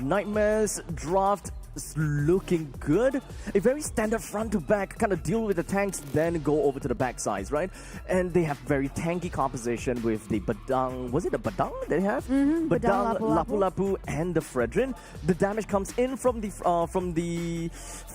Nightmare's draft is looking good. A very standard front to back, kind of deal with the tanks, then go over to the back sides, right? And they have very tanky composition with the Badang. Was it a Badang they have? Badang, Lapu Lapu, and the Fredrin. The damage comes in from the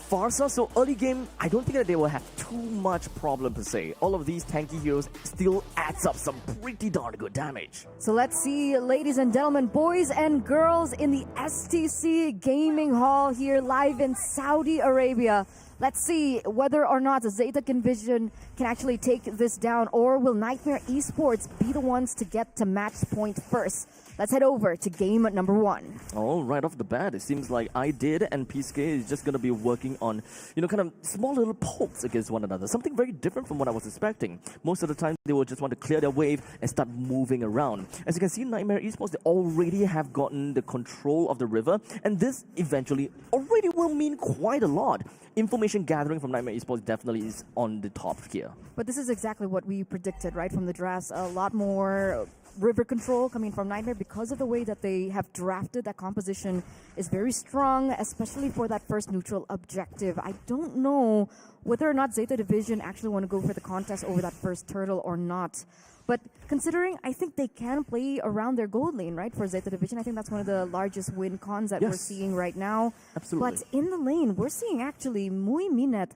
Farsa, so early game, I don't think that they will have too much problem per se. All of these tanky heroes still adds up some pretty darn good damage. So let's see, ladies and gentlemen, boys and girls in the STC Gaming Hall here live in Saudi Arabia. Let's see whether or not ZETA Vision can actually take this down, or will Niightmare Esports be the ones to get to match point first? Let's head over to game number 1. Oh, right off the bat, it seems like I did and PSK is just going to be working on, kind of small little pokes against one another. Something very different from what I was expecting. Most of the time, they will just want to clear their wave and start moving around. As you can see, Niightmare Esports, they already have gotten the control of the river, and this eventually already will mean quite a lot. Information gathering from Niightmare Esports definitely is on the top here. But this is exactly what we predicted, right, from the drafts. A lot more river control coming from Niightmare because of the way that they have drafted. That composition is very strong, especially for that first neutral objective. I don't know whether or not ZETA Division actually want to go for the contest over that first turtle or not. But considering, I think they can play around their gold lane, right, for ZETA Division. I think that's one of the largest win cons that we're seeing right now. Absolutely. But in the lane, we're seeing actually Mui Minet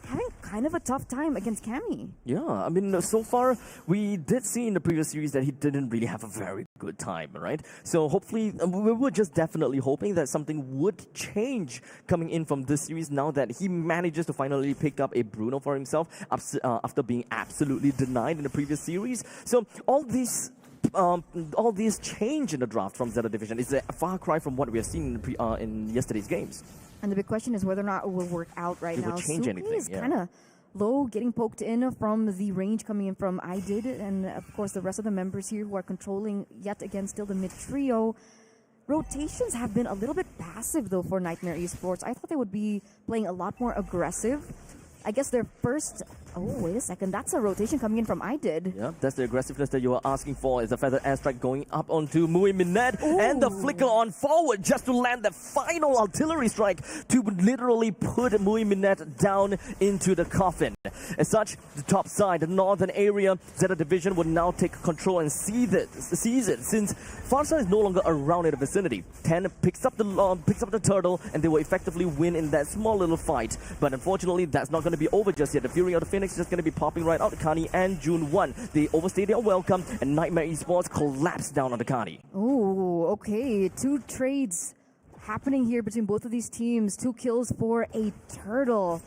having kind of a tough time against Cammy. Yeah, I mean, so far, we did see in the previous series that he didn't really have a very good time, right? So hopefully, we were just definitely hoping that something would change coming in from this series now that he manages to finally pick up a Bruno for himself after being absolutely denied in the previous series. So all these change in the draft from ZETA Division is a far cry from what we have seen in yesterday's games. And the big question is whether or not it will work out right now. It will change anything, is kind of low, getting poked in from the range coming in from I Did, and of course the rest of the members here who are controlling yet again still the mid trio. Rotations have been a little bit passive though for Niightmare Esports. I thought they would be playing a lot more aggressive. I guess their first... Oh, wait a second. That's a rotation coming in from I Did. Yeah, that's the aggressiveness that you were asking for. Is a feather airstrike going up onto Mui Minet. And the flicker on forward just to land the final artillery strike to literally put Mui Minet down into the coffin. As such, the top side, the northern area, ZETA Division will now take control and seize it since Farsa is no longer around in the vicinity. 10 picks up the turtle and they will effectively win in that small little fight. But unfortunately, that's not going to be over just yet. The Fury of the Phoenix is just going to be popping right out. Kani and June 1. They overstay their welcome, and Niightmare Esports collapse down on the Kani. Oh, okay. 2 trades happening here between both of these teams. 2 kills for a turtle.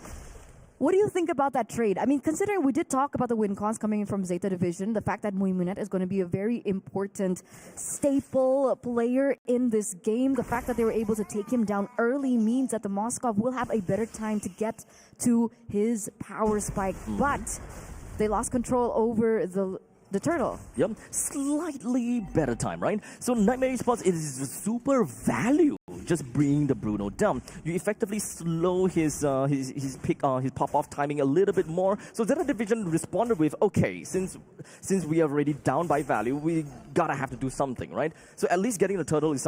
What do you think about that trade? I mean, considering we did talk about the win cons coming in from ZETA Division, the fact that Mui Minet is going to be a very important staple player in this game, the fact that they were able to take him down early means that the Moskov will have a better time to get to his power spike. But they lost control over the turtle. Yep, slightly better time, right? So Niightmare Esports is super value just bringing the Bruno down. You effectively slow his pop-off timing a little bit more. So ZETA Division responded with, okay, since we are already down by value, we gotta have to do something, right? So at least getting the turtle is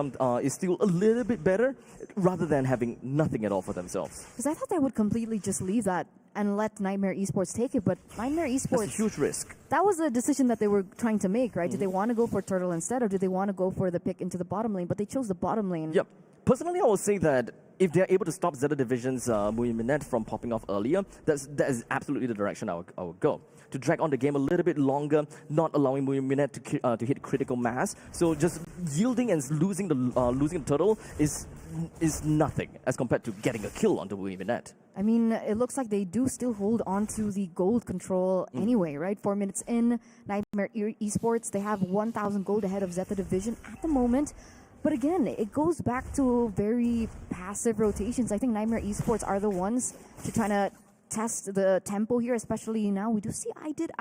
still a little bit better rather than having nothing at all for themselves. Because I thought they would completely just leave that and let Niightmare Esports take it, but Niightmare Esports... That's a huge risk. That was a decision that they were trying to make, right? Did they want to go for turtle instead, or did they want to go for the pick into the bottom lane? But they chose the bottom lane. Yep. Personally, I will say that if they're able to stop ZETA Division's Mui Minet from popping off earlier, that is absolutely the direction I would go. To drag on the game a little bit longer, not allowing Mui Minet to hit critical mass. So just yielding and losing the turtle is nothing as compared to getting a kill onto Mui Minet. I mean, it looks like they do still hold on to the gold control anyway, right? 4 minutes in, Niightmare Esports, they have 1,000 gold ahead of ZETA Division at the moment. But again, it goes back to very passive rotations. I think Niightmare Esports are the ones to try to test the tempo here, especially now. We do see I Did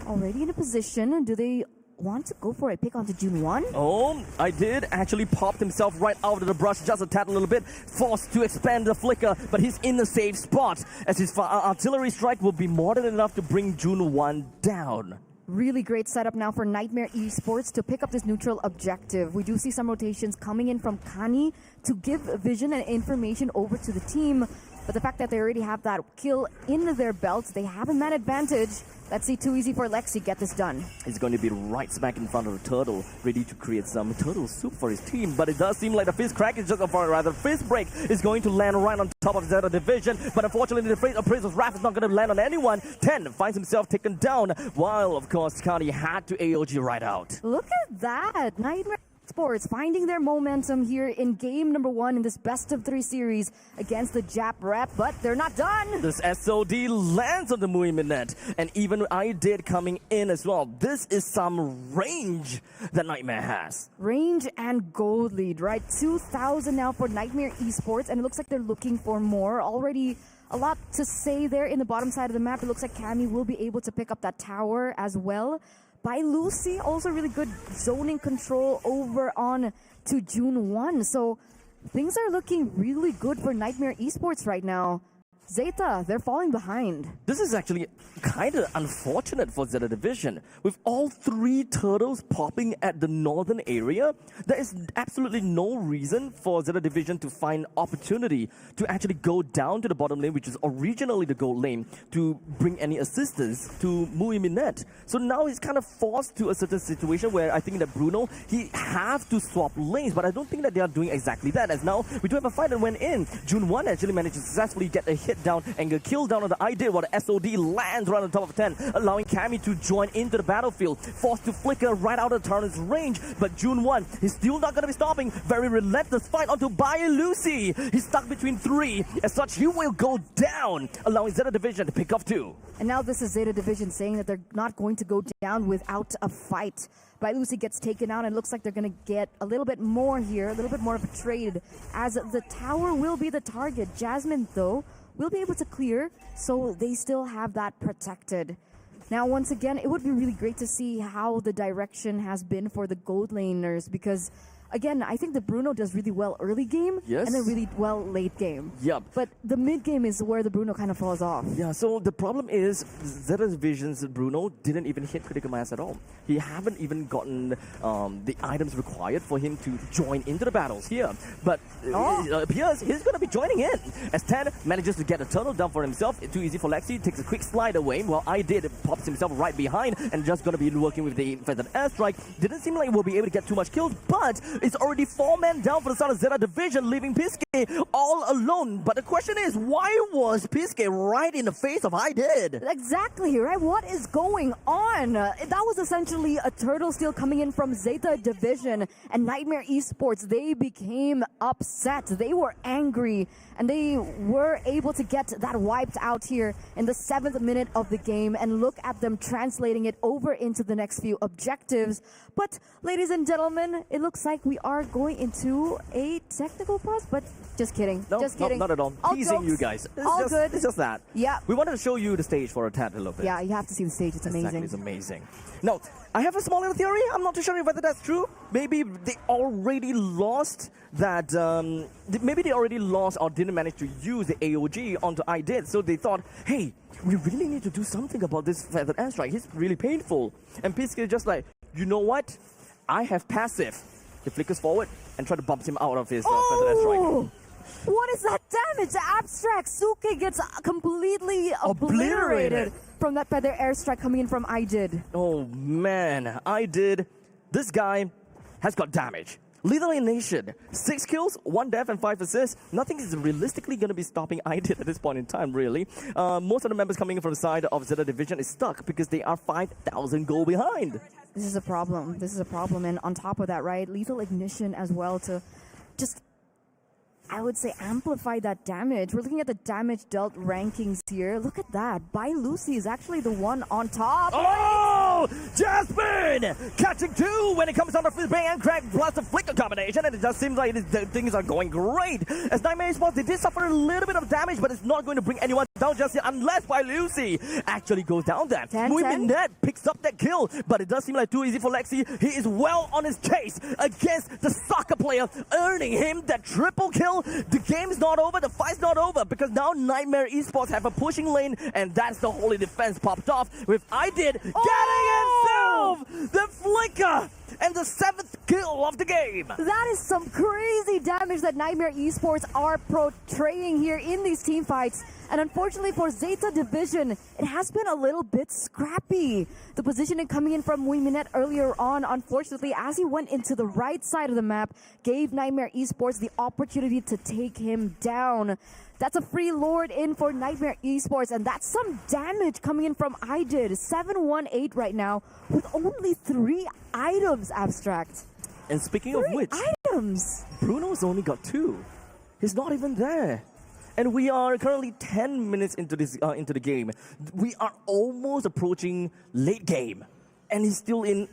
already in a position. Do they want to go for a pick onto June 1? Oh, I Did actually popped himself right out of the brush just a tad a little bit, forced to expand the flicker, but he's in the safe spot as his artillery strike will be more than enough to bring June 1 down. Really great setup now for Niightmare Esports to pick up this neutral objective. We do see some rotations coming in from Kani to give vision and information over to the team. But the fact that they already have that kill in their belts, they have a man advantage. Let's see, too easy for Lexi get this done. He's going to be right smack in front of the turtle, ready to create some turtle soup for his team. But it does seem like the fist crack is just, or rather, fist break is going to land right on top of ZETA Division. But unfortunately, the Appraiser's Wrath is not going to land on anyone. 10 finds himself taken down, while, of course, Kani had to AOG right out. Look at that. Nightmare Esports finding their momentum here in game number 1 in this best-of-3 series against the Jap rep, but they're not done. This SOD lands on the Muiminet, and even I did coming in as well. This is some range that Niightmare has. Range and gold lead, right? 2,000 now for Niightmare Esports, and it looks like they're looking for more. Already a lot to say there in the bottom side of the map. It looks like Cammy will be able to pick up that tower as well. By Lucy, also really good zoning control over on to June 1. So things are looking really good for Niightmare Esports right now. ZETA, they're falling behind. This is actually kind of unfortunate for ZETA Division. With all 3 turtles popping at the northern area, there is absolutely no reason for ZETA Division to find opportunity to actually go down to the bottom lane, which is originally the gold lane, to bring any assistance to Muiminet. So now he's kind of forced to a certain situation where I think that Bruno, he have to swap lanes, but I don't think that they are doing exactly that, as now we do have a fight that went in. June 1 actually managed to successfully get a hit down and get killed down on the I did, while the SOD lands right on top of 10, allowing Cammy to join into the battlefield, forced to flicker right out of Tarn's range. But June 1, he's still not going to be stopping. Very relentless fight onto Bayer Lucy. He's stuck between 3. As such, he will go down, allowing ZETA Division to pick off 2. And now this is ZETA Division saying that they're not going to go down without a fight. By Lucy gets taken out, and it looks like they're going to get a little bit more here, a little bit more of a trade, as the tower will be the target. Jasmine, though, will be able to clear, so they still have that protected. Now, once again, it would be really great to see how the direction has been for the gold laners, because again, I think that Bruno does really well early game, yes, and then really well late game. Yep. But the mid game is where the Bruno kind of falls off. Yeah, so the problem is ZETA Division's Bruno didn't even hit critical mass at all. He haven't even gotten the items required for him to join into the battles here. But it appears he's going to be joining in, as 10 manages to get a turtle down for himself. Too easy for Lexi, takes a quick slide away, while I did pops himself right behind and just going to be working with the feathered airstrike. Didn't seem like we'll be able to get too much kills, but it's already 4 men down for the start of ZETA Division, leaving Piske all alone. But the question is, why was Piske right in the face of I did? Exactly, right? What is going on? That was essentially a turtle steal coming in from ZETA Division, and Niightmare Esports, they became upset. They were angry, and they were able to get that wiped out here in the 7th minute of the game, and look at them translating it over into the next few objectives. But ladies and gentlemen, it looks like we are going into a technical pause, but just kidding. No, just kidding. not at all. Teasing jokes, you guys. all good. It's just that. Yeah. We wanted to show you the stage for a tad a little bit. Yeah, you have to see the stage. It's amazing. Exactly, it's amazing. Now, I have a small little theory. I'm not too sure whether that's true. Maybe they already lost that. Maybe they already lost or didn't manage to use the AOG onto I did. So they thought, hey, we really need to do something about this feathered airstrike. He's really painful. And Piske is just like, you know what? I have passive. He flickers forward and try to bump him out of his feathered airstrike. What is that damage? The abstract Suke gets completely obliterated from that feather airstrike coming in from I did. Oh man, I did. This guy has got damage. Lethal in Nation, 6 kills, 1 death and 5 assists. Nothing is realistically going to be stopping I did at this point in time, really. Most of the members coming in from the side of ZETA Division is stuck because they are 5,000 goal behind. This is a problem. This is a problem. And on top of that, right, Lethal Ignition as well to just, I would say, amplify that damage. We're looking at the damage dealt rankings here. Look at that. By Lucy is actually the one on top. Oh! Jasmine! Catching 2 when it comes down to the bang and crack plus the flicker combination, and it just seems like things are going great. As Niightmare Esports, they did suffer a little bit of damage, but it's not going to bring anyone down just yet, unless by Lucy actually goes down there. 10-10. Muiminet picks up that kill, but it does seem like too easy for Lexi. He is well on his chase against the soccer player, earning him that triple kill. The game's not over, the fight's not over, because now Niightmare Esports have a pushing lane, and that's the holy defense popped off with IDID getting himself the flicker and the 7th kill of the game. That is some crazy damage that Niightmare Esports are portraying here in these team fights. And unfortunately for ZETA Division, it has been a little bit scrappy. The positioning coming in from Muiminet earlier on, unfortunately, as he went into the right side of the map, gave Niightmare Esports the opportunity to take him down. That's a free lord in for Niightmare Esports, and that's some damage coming in from IDID. 718 right now, with only 3 items, Abstract. And speaking of which, items. Bruno's only got 2. He's not even there. And we are currently 10 minutes into the game. We are almost approaching late game, and he's still in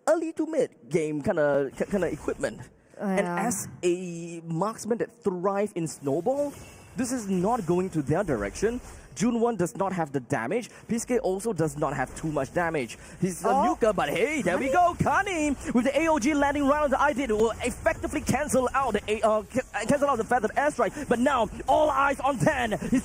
early to mid game kind of equipment. And as a marksman that thrive in snowball, this is not going to their direction. Jun1 does not have the damage. Piske also does not have too much damage. He's a nuker, but hey, there we go. Kani with the AOG landing right on the IDID will effectively cancel out the feathered airstrike. But now all eyes on 10. They're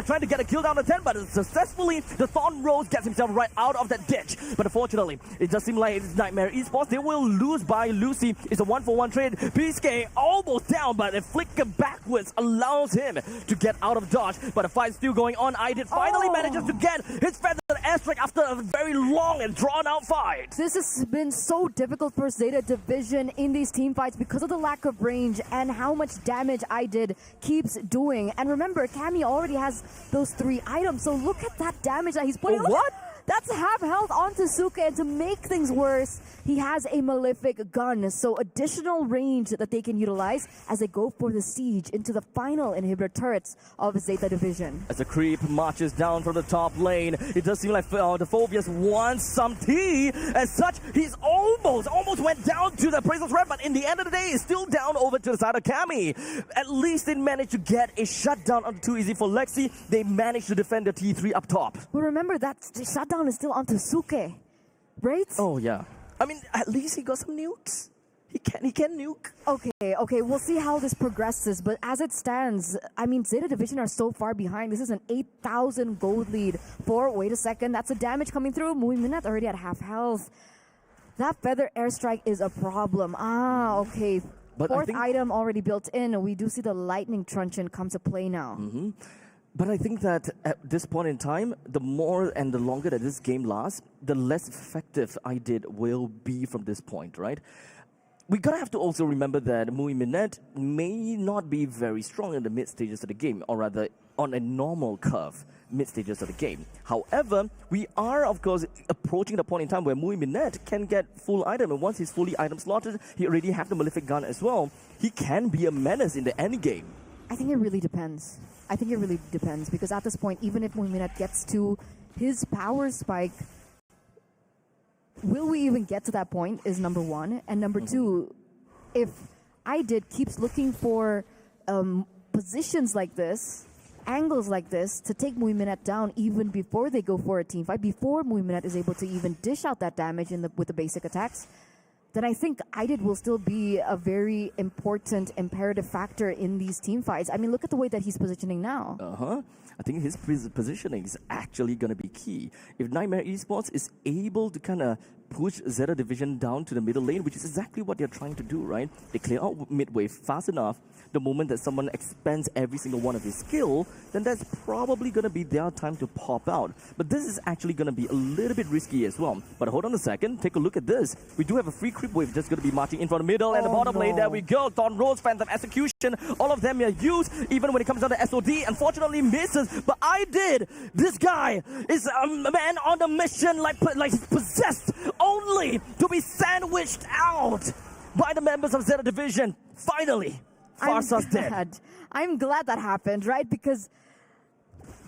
trying to get a kill down to 10, but successfully the Thorn Rose gets himself right out of that ditch. But unfortunately, it does seem like it's Niightmare Esports. They will lose by Lucy. It's a 1-for-1 trade. Piske almost down, but a flicker backwards allows him to get out of dodge. But the fight's still going on. IDID finally manages to get his feathered airstrike after a very long and drawn-out fight. This has been so difficult for ZETA Division in these team fights because of the lack of range and how much damage IDID keeps doing. And remember, Cammy already has those 3 items, so look at that damage that he's putting. What? That's half health onto Suka, and to make things worse, he has a Malefic gun, so additional range that they can utilize as they go for the siege into the final inhibitor turrets of ZETA Division. As the creep marches down from the top lane, it does seem like the Phobius wants some tea. As such, he's almost went down to the Appraisal's Red, but in the end of the day, he's still down over to the side of Cammy. At least they managed to get a shutdown on Too Easy for Lexi. They managed to defend the T3 up top. But remember, that shutdown is still onto Suke, right? Oh, yeah. I mean, at least he got some nukes. He can nuke. Okay, we'll see how this progresses, but as it stands, I mean, ZETA Division are so far behind. This is an 8,000 gold lead for, wait a second, that's a damage coming through. Muiminet already at half health. That feather airstrike is a problem. Okay. But 4th item already built in. We do see the lightning truncheon come to play now. Mm-hmm. But I think that at this point in time, the more and the longer that this game lasts, the less effective IDID will be from this point, right? We gotta have to also remember that Muiminet may not be very strong in the mid stages of the game, or rather on a normal curve, mid stages of the game. However, we are of course approaching the point in time where Muiminet can get full item, and once he's fully item slotted, he already have the Malefic gun as well. He can be a menace in the end game. I think it really depends. Because at this point, even if Muiminet gets to his power spike, will we even get to that point is number 1. And number 2, if IDID keeps looking for positions like this, angles like this, to take Muiminet down even before they go for a team fight, before Muiminet is able to even dish out that damage with the basic attacks, then I think IDID will still be a very important, imperative factor in these team fights. I mean, look at the way that he's positioning now. I think his positioning is actually going to be key. If Niightmare Esports is able to kind of push ZETA Division down to the middle lane, which is exactly what they're trying to do, right? They clear out midway fast enough. The moment that someone expends every single one of his skill, then that's probably going to be their time to pop out. But this is actually going to be a little bit risky as well. But hold on a second, take a look at this. We do have a free creep wave just going to be marching in from the middle and the bottom lane. There we go. Thorn Rose, Phantom Execution, all of them are used, even when it comes down to SOD. Unfortunately misses, but IDID, this guy is a man on a mission like he's possessed, only to be sandwiched out by the members of ZETA Division. Finally. Farsa's dead. I'm glad that happened, right? Because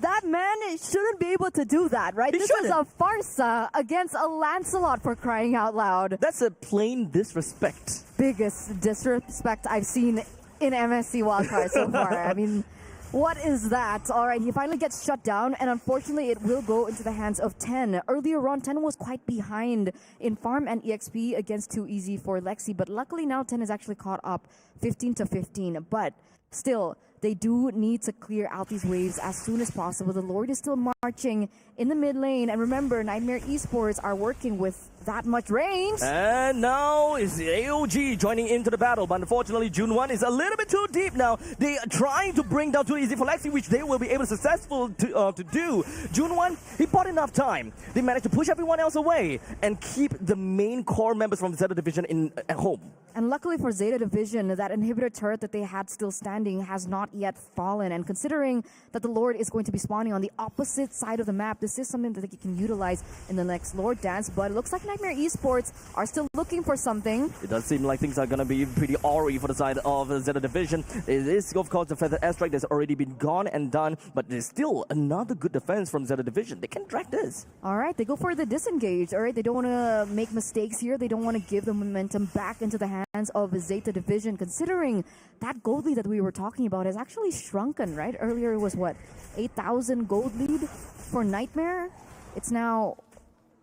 that man shouldn't be able to do that, right? This is a Farsa against a Lancelot, for crying out loud. That's a plain disrespect. Biggest disrespect I've seen in MSC Wildcard so far. I mean, What is that? All right, he finally gets shut down, and unfortunately, it will go into the hands of 10. Earlier on, 10 was quite behind in farm and EXP against Too Easy for Lexi, but luckily now 10 is actually caught up 15-15. But still, they do need to clear out these waves as soon as possible. The Lord is still marching in the mid lane, and remember, Niightmare Esports are working with that much range. And now is AOG joining into the battle, but unfortunately June1 is a little bit too deep now. They are trying to bring down Too Easy for Lexi, which they will be able to successful to do. June1, he bought enough time. They managed to push everyone else away and keep the main core members from ZETA Division at home. And luckily for ZETA Division, that inhibitor turret that they had still standing has not yet fallen. And considering that the Lord is going to be spawning on the opposite side of the map, this is something that they can utilize in the next Lord dance. But it looks like Niightmare Esports are still looking for something. It does seem like things are going to be pretty awry for the side of ZETA Division. It is, of course, the Feather Airstrike that's already been gone and done, but there's still another good defense from ZETA Division. They can drag this. All right, they go for the disengage. All right, they don't want to make mistakes here. They don't want to give the momentum back into the hands of ZETA Division, considering that gold lead that we were talking about has actually shrunken, right? Earlier it was, what, 8,000 gold lead for Niightmare? It's now,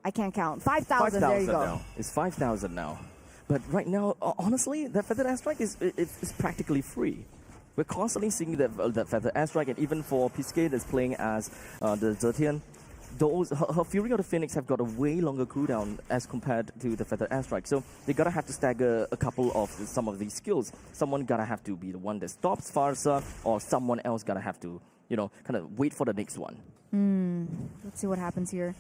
I can't count, 5,000, there you go. Now. It's 5,000 now. But right now, honestly, that Feather Airstrike is practically free. We're constantly seeing that Feather Airstrike, and even for Piscay that's playing as the Zetian, her Fury of the Phoenix have got a way longer cooldown as compared to the Feather Airstrike. So they gotta have to stagger a couple of some of these skills. Someone gotta have to be the one that stops Farsa, or someone else gotta have to, you know, kind of wait for the next one. Let's see what happens here.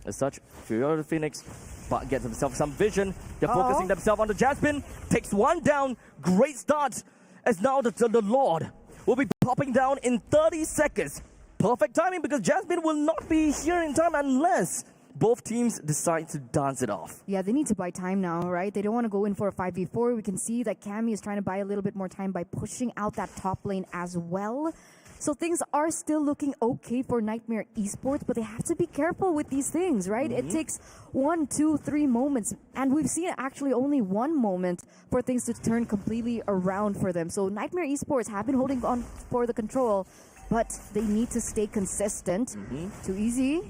As such, Fury of the Phoenix but gets themselves some vision. They're focusing themselves on the Jasmine. Takes one down. Great start. As now the Lord will be popping down in 30 seconds. Perfect timing, because Jasmine will not be here in time unless both teams decide to dance it off. Yeah, they need to buy time now, right? They don't want to go in for a 5v4. We can see that Cammy is trying to buy a little bit more time by pushing out that top lane as well. So things are still looking okay for Niightmare Esports, but they have to be careful with these things, right? It takes 1, 2, 3 moments, and we've seen actually only one moment for things to turn completely around for them. So Niightmare Esports have been holding on for the control, but they need to stay consistent. Too Easy.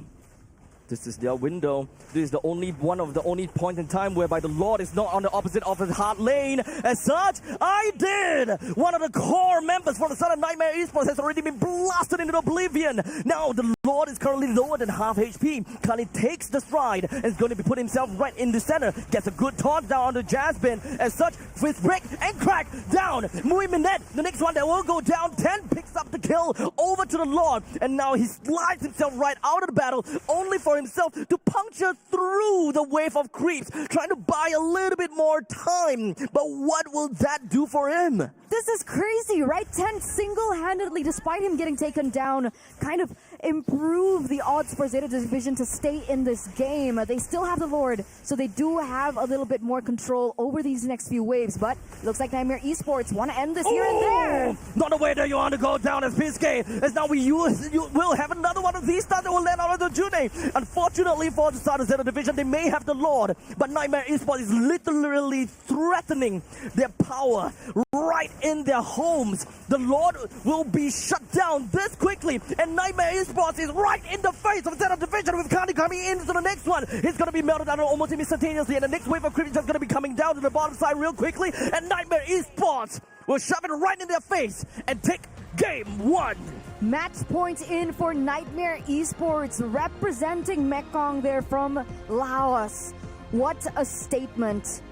This is their window. This is the only one of the only point in time whereby the Lord is not on the opposite of his hard lane. As such, I did! One of the core members from the side of Niightmare Esports has already been blasted into oblivion. Now the Lord is currently lower than half HP. Kali takes the stride and is going to be put himself right in the center. Gets a good taunt down onto Jasmine. As such, with break and crack down. Mui Minette, the next one that will go down. 10 picks up the kill over to the Lord. And now he slides himself right out of the battle, only for himself to puncture through the wave of creeps, trying to buy a little bit more time. But what will that do for him? This is crazy, right? 10 single-handedly, despite him getting taken down, kind of improve the odds for ZETA Division to stay in this game. They still have the Lord, so they do have a little bit more control over these next few waves, but looks like Niightmare Esports want to end this here and there. Not the way that you want to go down as Piscay, as now you will have another one of these stars that will land out of the June. Unfortunately for the start of ZETA Division, they may have the Lord, but Niightmare Esports is literally threatening their power right in their homes. The Lord will be shut down this quickly, and Niightmare Esports is right in the face of ZETA Division with Kali coming into the next one. He's going to be melted down almost instantaneously, and the next wave of creeps is just going to be coming down to the bottom side real quickly, and Niightmare Esports will shove it right in their face and take game 1. Match point in for Niightmare Esports, representing Mekong there from Laos. What a statement.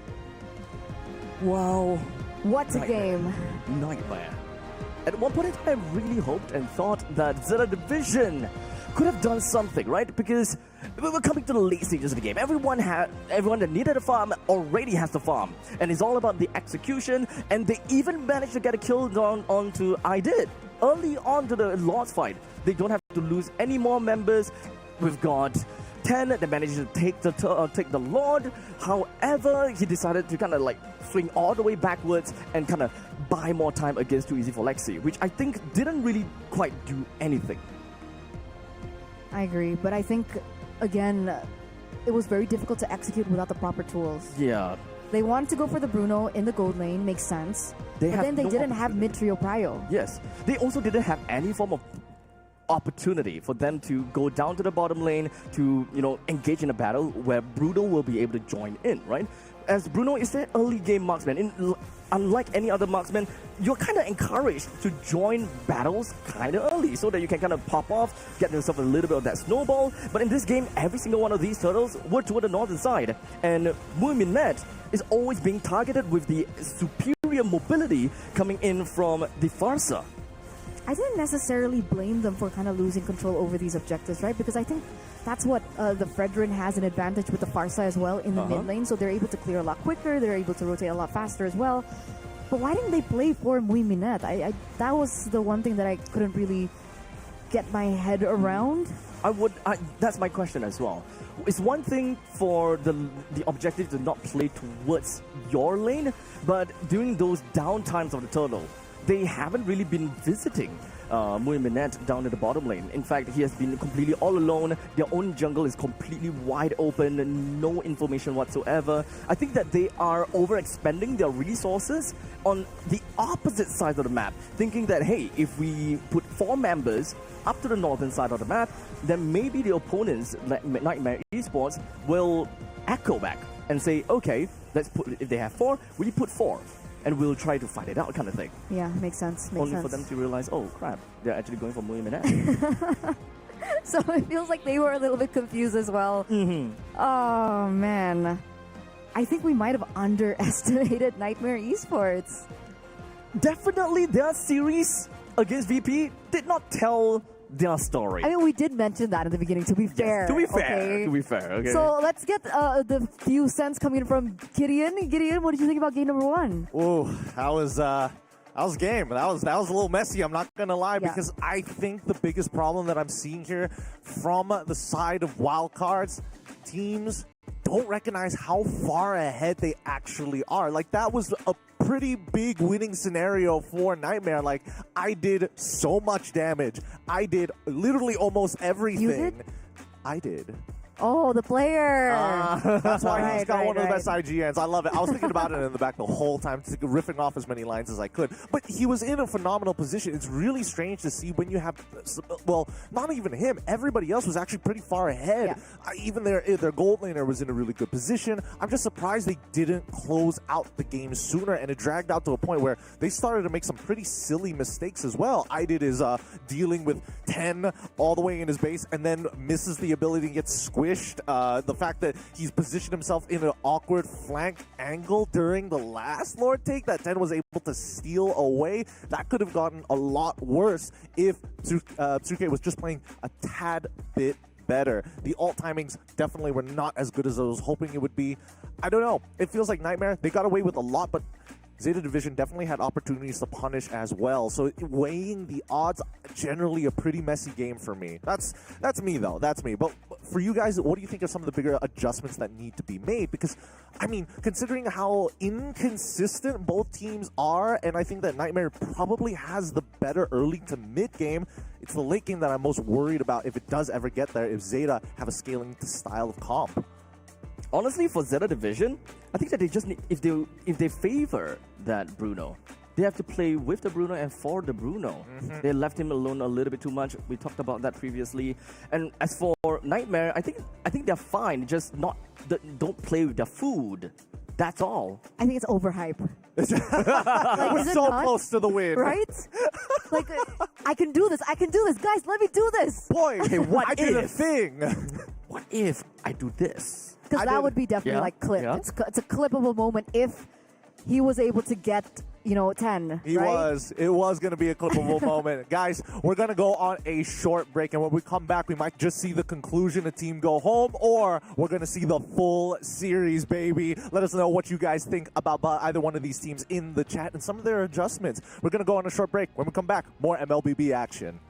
Wow. What a game. Nightmare. At one point in time, I really hoped and thought that ZETA Division could have done something, right? Because we were coming to the late stages of the game. Everyone that needed a farm already has the farm. And it's all about the execution, and they even managed to get a kill down onto I did. Early on to the Lord's fight, they don't have to lose any more members. We've got 10 that managed to take the Lord. However, he decided to kind of like swing all the way backwards and kind of buy more time against Too Easy for Lexi, which I think didn't really quite do anything. I agree, but I think, again, it was very difficult to execute without the proper tools. Yeah. They wanted to go for the Bruno in the gold lane, makes sense. They But have then they no didn't have opportunity. mid-trio prio. Yes, they also didn't have any form of opportunity for them to go down to the bottom lane to, engage in a battle where Bruno will be able to join in, right? As Bruno is an early game marksman, unlike any other marksman, you're kind of encouraged to join battles kind of early so that you can kind of pop off, get yourself a little bit of that snowball. But in this game, every single one of these turtles were toward the northern side, and Muiminet is always being targeted with the superior mobility coming in from the Farsa. I didn't necessarily blame them for kind of losing control over these objectives, right? Because I think that's what the Fredrin has an advantage with the Farsa as well in the mid lane. So they're able to clear a lot quicker. They're able to rotate a lot faster as well. But why didn't they play for Muiminet? That was the one thing that I couldn't really get my head around. That's my question as well. It's one thing for the objective to not play towards your lane, but during those down times of the turtle, they haven't really been visiting Muiminet down in the bottom lane. In fact, he has been completely all alone. Their own jungle is completely wide open and no information whatsoever. I think that they are overexpending their resources on the opposite side of the map, thinking that, hey, if we put 4 members up to the northern side of the map, then maybe the opponents, like Niightmare Esports, will echo back and say, okay, if they have 4, we put 4. And we'll try to fight it out, kind of thing. Yeah, makes sense. Only for them to realize, oh crap, they're actually going for Muiminet. So it feels like they were a little bit confused as well. Oh man, I think we might have underestimated Niightmare Esports. Definitely, their series against VP did not tell their story. I mean, we did mention that in the beginning, to be fair. Yes, to be fair. Okay? To be fair, okay. So let's get the few cents coming in from Gideon. Gideon, what did you think about game number 1? Ooh, that was game. That was a little messy, I'm not gonna lie, Yeah. because I think the biggest problem that I'm seeing here from the side of wildcards, teams don't recognize how far ahead they actually are. Like, that was a pretty big winning scenario for Niightmare. Like, I did so much damage. I did literally almost everything. You did? I did. Oh, the player. That's why he's got Right, one of the right. best IGNs. I love it. I was thinking about it in the back the whole time, riffing off as many lines as I could. But he was in a phenomenal position. It's really strange to see when you have, well, not even him. Everybody else was actually pretty far ahead. Even their gold laner was in a really good position. I'm just surprised they didn't close out the game sooner, and it dragged out to a point where they started to make some pretty silly mistakes as well. I did is dealing with 10 all the way in his base and then misses the ability to get squished. The fact that he's positioned himself in an awkward flank angle during the last Lord take that 10 was able to steal away, that could have gotten a lot worse if Tsuke was just playing a tad bit better. The ult timings definitely were not as good as I was hoping it would be. I don't know. It feels like Niightmare, they got away with a lot, but Zeta Division definitely had opportunities to punish as well. So weighing the odds, generally a pretty messy game for me. That's me though. That's me. But for you guys, what do you think are some of the bigger adjustments that need to be made? Because, I mean, considering how inconsistent both teams are, and I think that Niightmare probably has the better early to mid game, it's the late game that I'm most worried about if it does ever get there, if Zeta have a scaling style of comp. Honestly, for Zeta Division, I think that they just need, if they favor that Bruno, they have to play with the Bruno and for the Bruno. They left him alone a little bit too much. We talked about that previously. And as for Niightmare, I think they're fine. Just don't play with their food. That's all. I think it's overhype. Like, We're is it so not? close to the win. Right? Like, I can do this. Guys, let me do this. Boy, Okay, what I did a if? thing. What if I do this? Because that would be definitely Yeah, like clip. yeah. It's a clippable moment if he was able to get 10. He right? was. It was going to be a clippable moment. Guys, we're going to go on a short break, and when we come back, we might just see the conclusion, a team go home, or we're going to see the full series, baby. Let us know what you guys think about either one of these teams in the chat and some of their adjustments. We're going to go on a short break. When we come back, more MLBB action.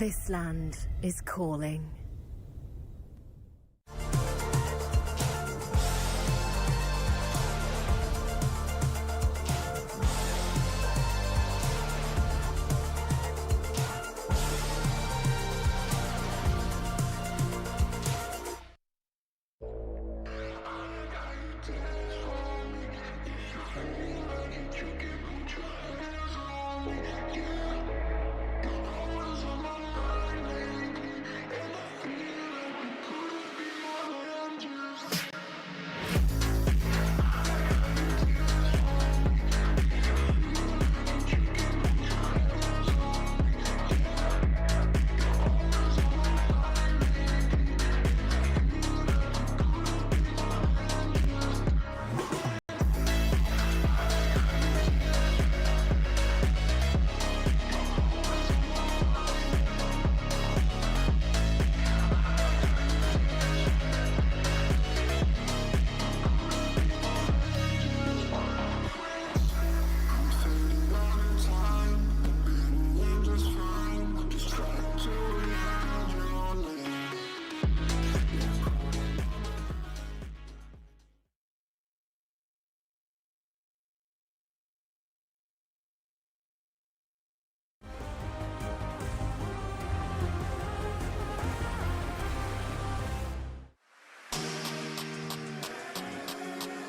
This land is calling.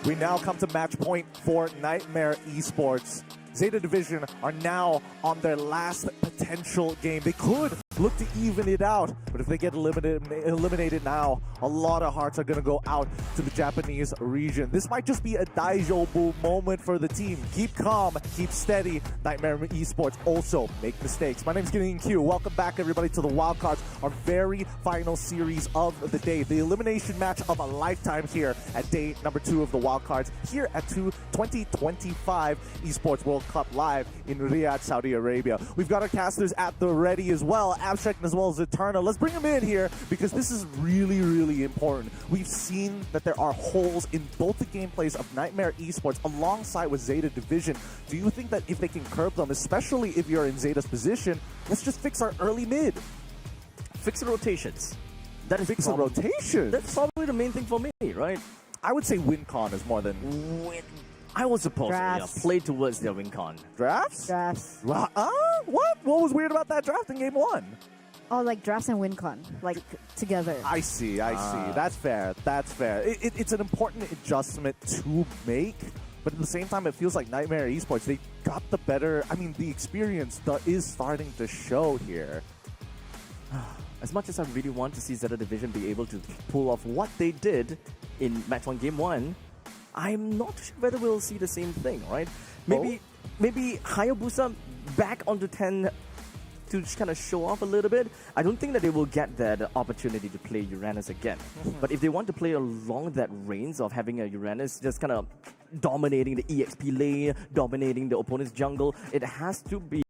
We now come to match point for Nightmare Esports. ZETA Division are now on their last potential game. They could look to even it out, but if they get eliminated now, a lot of hearts are going to go out to the Japanese region. This might just be a Daijobu moment for the team. Keep calm, keep steady. Nightmare Esports also make mistakes. My name is Gideon Q. Welcome back, everybody, to the Wildcards, our very final series of the day. The elimination match of a lifetime here at day number 2 of the Wildcards, here at 2025 Esports World Cup live in Riyadh, Saudi Arabia. We've got our casters at the ready as well, Abstract as well as Eterna. Let's bring them in here because this is really, really important. We've seen that there are holes in both the gameplays of Nightmare Esports alongside with ZETA Division. Do you think that if they can curb them, especially if you're in ZETA's position, let's just fix our early mid? Fix the rotations. That is Fix the rotations? That's probably the main thing for me, right? I would say WinCon is more than... I was supposed Drafts. to play towards their win con. Drafts? Drafts. What? What was weird about that draft in game 1? Oh, like drafts and WinCon, like together. I see. That's fair. That's fair. It's an important adjustment to make, but at the same time, it feels like Nightmare Esports, they got the better... I mean, the experience is starting to show here. As much as I really want to see ZETA Division be able to pull off what they did in match 1, game 1, I'm not sure whether we'll see the same thing, right? Maybe Hayabusa back onto 10 to just kind of show off a little bit. I don't think that they will get that opportunity to play Uranus again. But if they want to play along that range of having a Uranus just kind of dominating the EXP lane, dominating the opponent's jungle, it has to be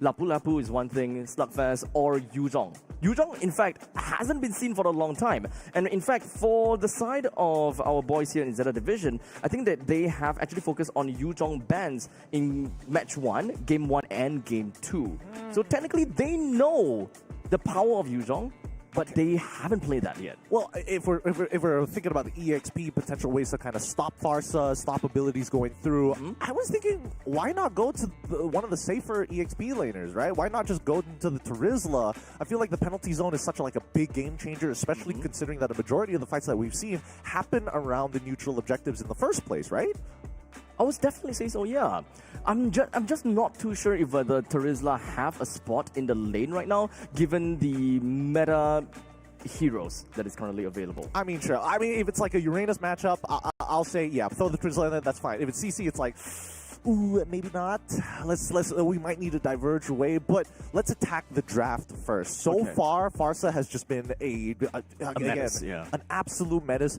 Lapu Lapu is one thing, Slugfest, or Yuzhong. Yuzhong, in fact, hasn't been seen for a long time. And in fact, for the side of our boys here in ZETA Division, I think that they have actually focused on Yuzhong bans in match 1, game 1, and game 2. So technically, they know the power of Yuzhong, but they haven't played that yet. Well, if we're thinking about the EXP potential ways to kind of stop Farsa, stop abilities going through, I was thinking, why not go to one of the safer EXP laners, right? Why not just go into the Terizla? I feel like the penalty zone is such a big game changer, especially considering that a majority of the fights that we've seen happen around the neutral objectives in the first place, right? I would definitely say so, yeah. I'm just not too sure if the Terizla have a spot in the lane right now, given the meta heroes that is currently available. I mean, sure. I mean, if it's like a Uranus matchup, I'll say, yeah, throw the Terizla in there, that's fine. If it's CC, it's like, ooh, maybe not. We might need to diverge away, but let's attack the draft first. So far, Farsa has just been a menace, an absolute menace.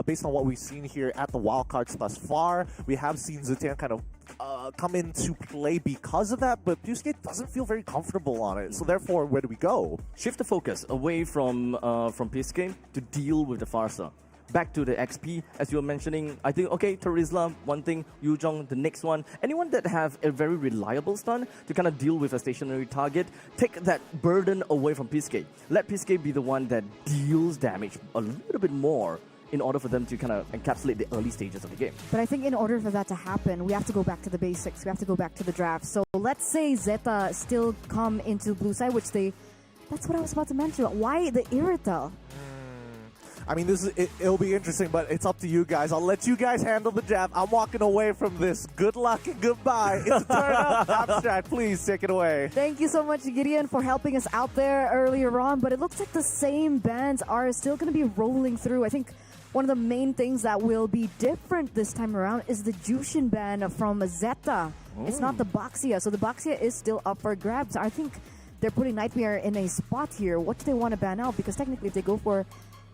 Based on what we've seen here at the Wildcards thus far, we have seen Zetian kind of come into play because of that, but Yusuke doesn't feel very comfortable on it. So therefore, where do we go? Shift the focus away from Piske to deal with the Farsa. back to the XP, as you were mentioning. I think, okay, Terizla, one thing, Yuzhong, the next one. Anyone that have a very reliable stun to kind of deal with a stationary target, take that burden away from Piske. Let Piske be the one that deals damage a little bit more in order for them to kind of encapsulate the early stages of the game. But I think in order for that to happen, we have to go back to the basics. We have to go back to the draft. So let's say ZETA still come into blue side, which that's what I was about to mention. Why the Irrital? I mean, it'll be interesting, but it's up to you guys. I'll let you guys handle the jab. I'm walking away from this. Good luck and goodbye. It's a turn up. Abstract, please take it away. Thank you so much, Gideon, for helping us out there earlier on. But it looks like the same bans are still going to be rolling through. I think one of the main things that will be different this time around is the Jushin ban from ZETA. It's not the Boxia. So the Boxia is still up for grabs. I think they're putting Niightmare in a spot here. What do they want to ban out? Because technically if they go for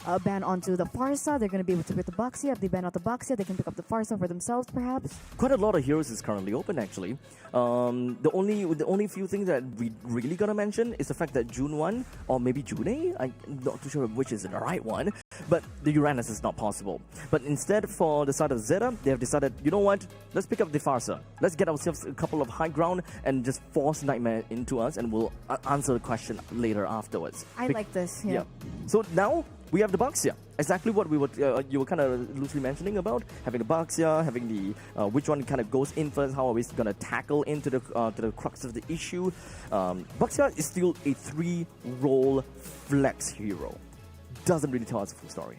a ban onto the Farsa, they're going to be able to pick the Boxia. If they ban out the Boxia, they can pick up the Farsa for themselves, perhaps. Quite a lot of heroes is currently open, actually. The only few things that we really gotta mention is the fact that June 1 or maybe June 8, I'm not too sure which is the right one, but the Uranus is not possible. But instead, for the side of ZETA, they have decided, you know what, let's pick up the Farsa. Let's get ourselves a couple of high ground and just force Niightmare into us, and we'll answer the question later afterwards. I like this, yeah. So now we have the Boxia. Exactly what you were kind of loosely mentioning about having the Boxia, having the which one kind of goes in first. How are we going to tackle into the to the crux of the issue? Boxia is still a 3-role flex hero. Doesn't really tell us the full story.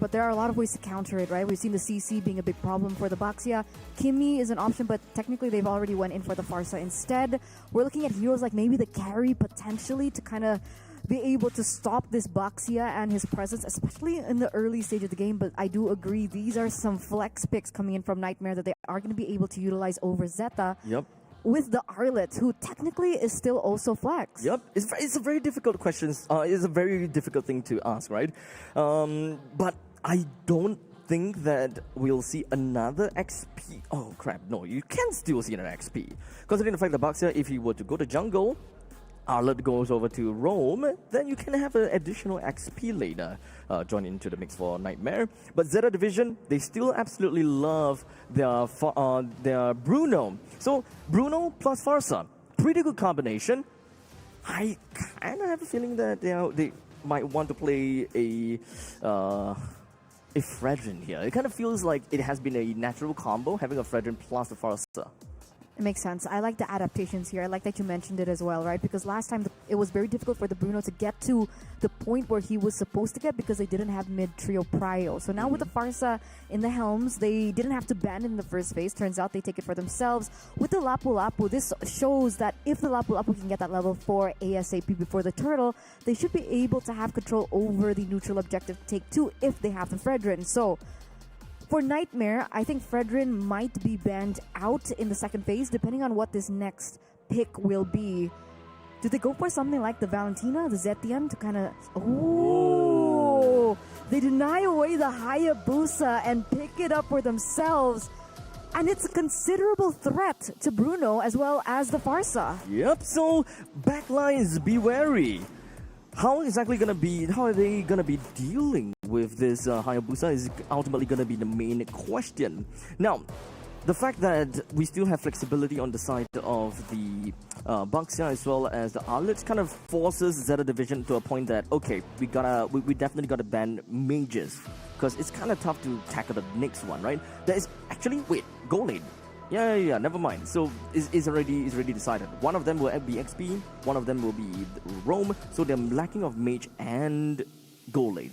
But there are a lot of ways to counter it, right? We've seen the CC being a big problem for the Boxia. Kimi is an option, but technically they've already went in for the Farsa instead. We're looking at heroes like maybe the carry potentially to kind of be able to stop this Boxia and his presence, especially in the early stage of the game. But I do agree, these are some flex picks coming in from Niightmare that they are going to be able to utilize over ZETA. Yep. With the Arlet, who technically is still also flex. Yep, it's a very difficult question. It's a very difficult thing to ask, right? But I don't think that we'll see another XP. Oh crap! No, you can still see an XP. Considering the fact that Boxia, if he were to go to jungle, Arlet goes over to Rome, then you can have an additional XP later join into the mix for Niightmare. But ZETA Division, they still absolutely love their Bruno. So Bruno plus Farsa, pretty good combination. I kind of have a feeling that they might want to play a Fredrin here. It kind of feels like it has been a natural combo, having a Fredrin plus the Farsa. It makes sense. I like the adaptations here. I like that you mentioned it as well, right? Because last time it was very difficult for the Bruno to get to the point where he was supposed to get because they didn't have mid-trio prio. So now with the Farsa in the helms, they didn't have to ban it in the first phase. Turns out they take it for themselves. With the Lapu Lapu, this shows that if the Lapu Lapu can get that level 4 ASAP before the turtle, they should be able to have control over the neutral objective take 2 if they have the Fredrin. So for Niightmare, I think Fredrin might be banned out in the second phase, depending on what this next pick will be. Do they go for something like the Valentina, the Zetian, to kind of... Oh! They deny away the Hayabusa and pick it up for themselves. And it's a considerable threat to Bruno as well as the Farsa. Yep, so backlines, be wary. How are they gonna be dealing with this Hayabusa is ultimately gonna be the main question. Now, the fact that we still have flexibility on the side of the Boxia as well as the Arlet kind of forces ZETA Division to a point that, okay, we definitely gotta ban mages, because it's kind of tough to tackle the next one, right? There is actually, gold lane. Yeah, never mind. So it's already decided. One of them will be XP, one of them will be Rome, so they're lacking of mage and gold lane.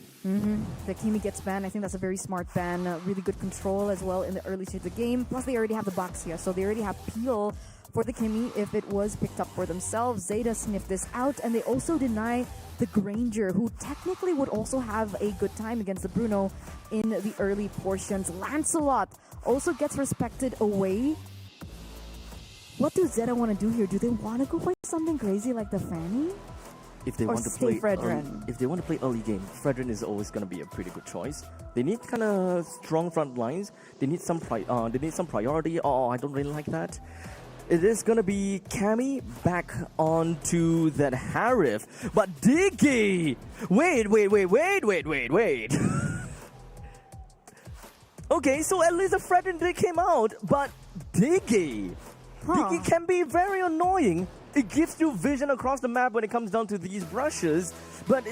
The Kimi gets banned. I think that's a very smart ban. Really good control as well in the early stage of the game. Plus they already have the Boxia, so they already have peel for the Kimi if it was picked up for themselves. ZETA sniffed this out, and they also deny the Granger, who technically would also have a good time against the Bruno in the early portions. Lancelot also gets respected away. What do ZETA want to do here? Do they want to go for something crazy like the Fanny? If they Or want to stay play Fredrin? if they want to play early game, Fredrin is always going to be a pretty good choice. They need kind of strong front lines. They need some priority. Oh, I don't really like that. It is going to be Cammy back onto that Harif. But Diggy! Wait. Okay, so at least the Fred and Dig came out, but Diggy. Diggy can be very annoying. It gives you vision across the map when it comes down to these brushes, but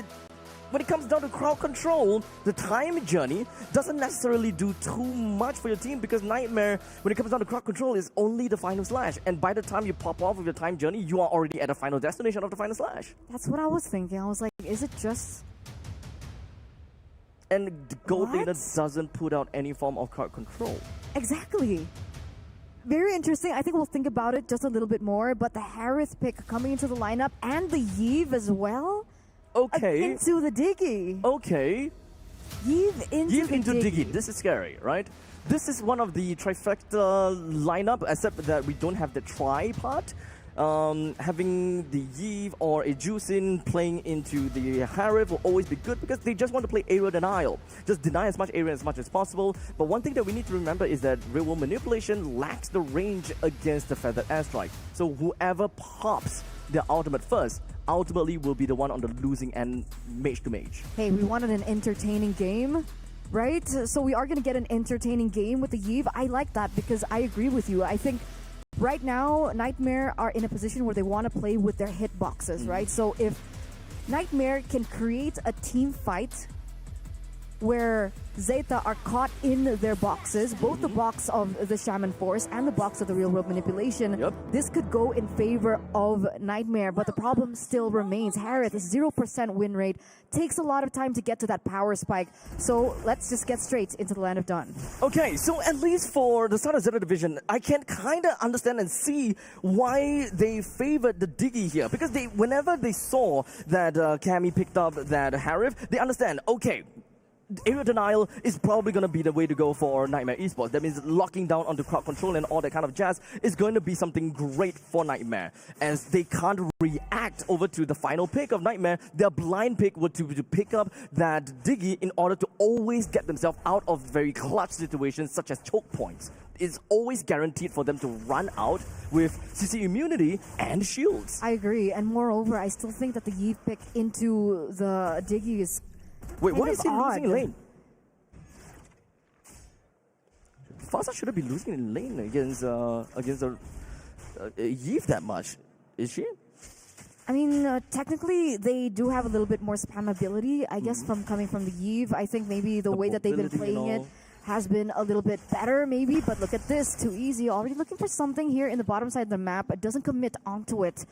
when it comes down to crowd control, the time journey doesn't necessarily do too much for your team because Niightmare, when it comes down to crowd control, is only the final slash. And by the time you pop off of your time journey, you are already at the final destination of the final slash. That's what I was thinking. I was like, is it just... And the Gold What? Laner doesn't put out any form of crowd control. Exactly. Very interesting. I think we'll think about it just a little bit more. But the Harith pick coming into the lineup and the Yeve as well. Okay. Into the Diggy. Okay. Yeve into the Diggy. This is scary, right? This is one of the trifecta lineup, except that we don't have the tri part. Having the Yeve or a Juicin playing into the Harith will always be good because they just want to play area denial. Just deny as much area as possible. But one thing that we need to remember is that real world manipulation lacks the range against the feathered airstrike. So whoever pops the ultimate first ultimately will be the one on the losing end, mage to mage. Hey, we wanted an entertaining game, right? So we are going to get an entertaining game with the Yeve. I like that because I agree with you. I think right now, Niightmare are in a position where they want to play with their hitboxes, right? So if Niightmare can create a team fight where ZETA are caught in their boxes, both the box of the Shaman Force and the box of the real world manipulation, this could go in favor of Niightmare, but the problem still remains. Harith, 0% win rate, takes a lot of time to get to that power spike. So let's just get straight into the Land of Dawn. Okay, so at least for the start of ZETA Division, I can kind of understand and see why they favored the Diggy here. Because whenever they saw that Cammy picked up that Harith, they understand, okay, area denial is probably going to be the way to go for Niightmare Esports. That means locking down onto crowd control and all that kind of jazz is going to be something great for Niightmare. As they can't react over to the final pick of Niightmare, their blind pick would to pick up that Diggy in order to always get themselves out of very clutch situations such as choke points. It's always guaranteed for them to run out with CC immunity and shields. I agree, and moreover, I still think that the Yeve pick into the Diggy is Wait, why kind is of he odd. losing lane? Fasa shouldn't be losing in lane against Yeve that much, is she? I mean, technically, they do have a little bit more spam ability, I guess, from coming from the Yeve. I think maybe the way that they've been mobility and playing it all. has been a little bit better, maybe. But look at this, too easy. Already looking for something here in the bottom side of the map, but doesn't commit onto it.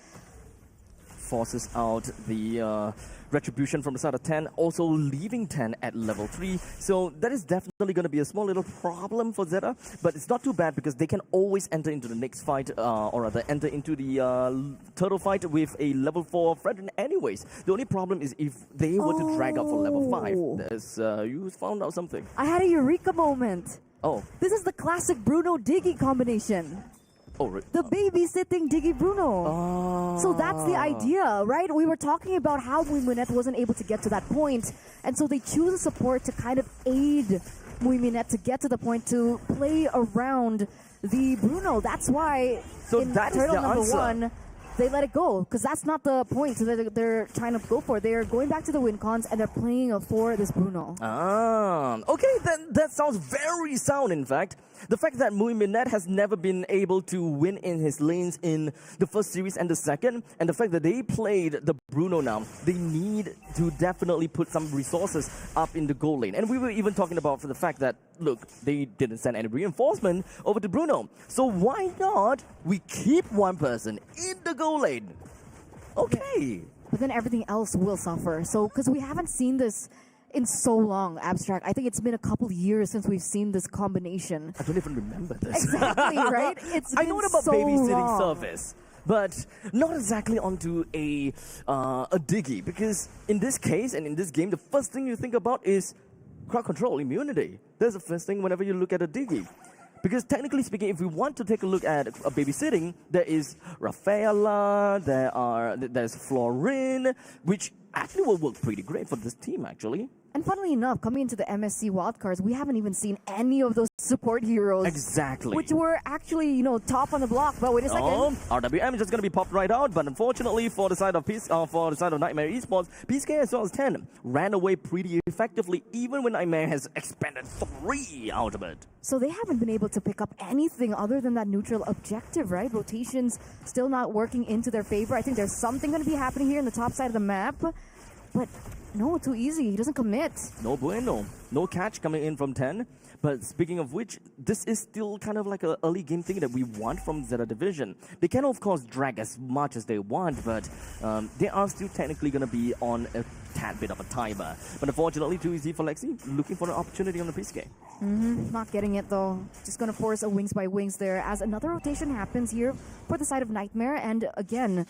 Forces out the retribution from the start of 10, also leaving 10 at level 3. So that is definitely going to be a small little problem for ZETA, but it's not too bad because they can always enter into the next fight, or rather enter into the turtle fight with a level 4 Fredrin anyways. The only problem is if they were to drag out for level 5. There's, you found out something. I had a eureka moment. Oh. This is the classic Bruno-Diggy combination. Oh, right. The babysitting Diggy Bruno. So that's the idea, right? We were talking about how Muiminette wasn't able to get to that point, and so they choose a support to kind of aid Muiminette to get to the point to play around the Bruno. That's why So in that is Turtle the number answer. 1, they let it go, because that's not the point that they're trying to go for. They're going back to the win cons, and they're playing for this Bruno. Okay, then that sounds very sound, in fact. The fact that Muiminette has never been able to win in his lanes in the first series and the second, and the fact that they played the Bruno now, they need to definitely put some resources up in the goal lane. And we were even talking about for the fact that, look, they didn't send any reinforcement over to Bruno. So why not we keep one person in the goal lane? Okay. But then everything else will suffer. So, because we haven't seen this in so long, Abstract. I think it's been a couple years since we've seen this combination. I don't even remember this. Exactly, right? I know about so babysitting long. service, but not exactly onto a Diggy, because in this case and in this game, the first thing you think about is crowd control, immunity. That's the first thing whenever you look at a Diggy. Because technically speaking, if we want to take a look at a babysitting, there is Rafaela, there's Florin, which actually will work pretty great for this team, actually. And funnily enough, coming into the MSC wildcards, we haven't even seen any of those support heroes. Exactly. Which were actually, top on the block. But wait a second. RWM is just going to be popped right out, but unfortunately for the side of Niightmare Esports, PSK as well as 10 ran away pretty effectively, even when Niightmare has expended 3 ultimate. So they haven't been able to pick up anything other than that neutral objective, right? Rotations still not working into their favor. I think there's something going to be happening here in the top side of the map, but no, too easy. He doesn't commit. No bueno. No catch coming in from 10. But speaking of which, this is still kind of like an early game thing that we want from ZETA Division. They can, of course, drag as much as they want, but they are still technically going to be on a tad bit of a timer. But unfortunately, too easy for Lexi, looking for an opportunity on the PSK. Not getting it, though. Just going to force a wings by wings there as another rotation happens here for the side of Niightmare. And again,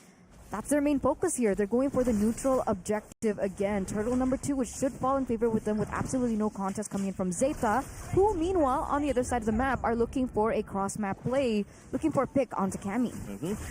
that's their main focus here. They're going for the neutral objective again. Turtle number 2, which should fall in favor with them with absolutely no contest coming in from ZETA, who meanwhile on the other side of the map are looking for a cross-map play, looking for a pick onto Cammy.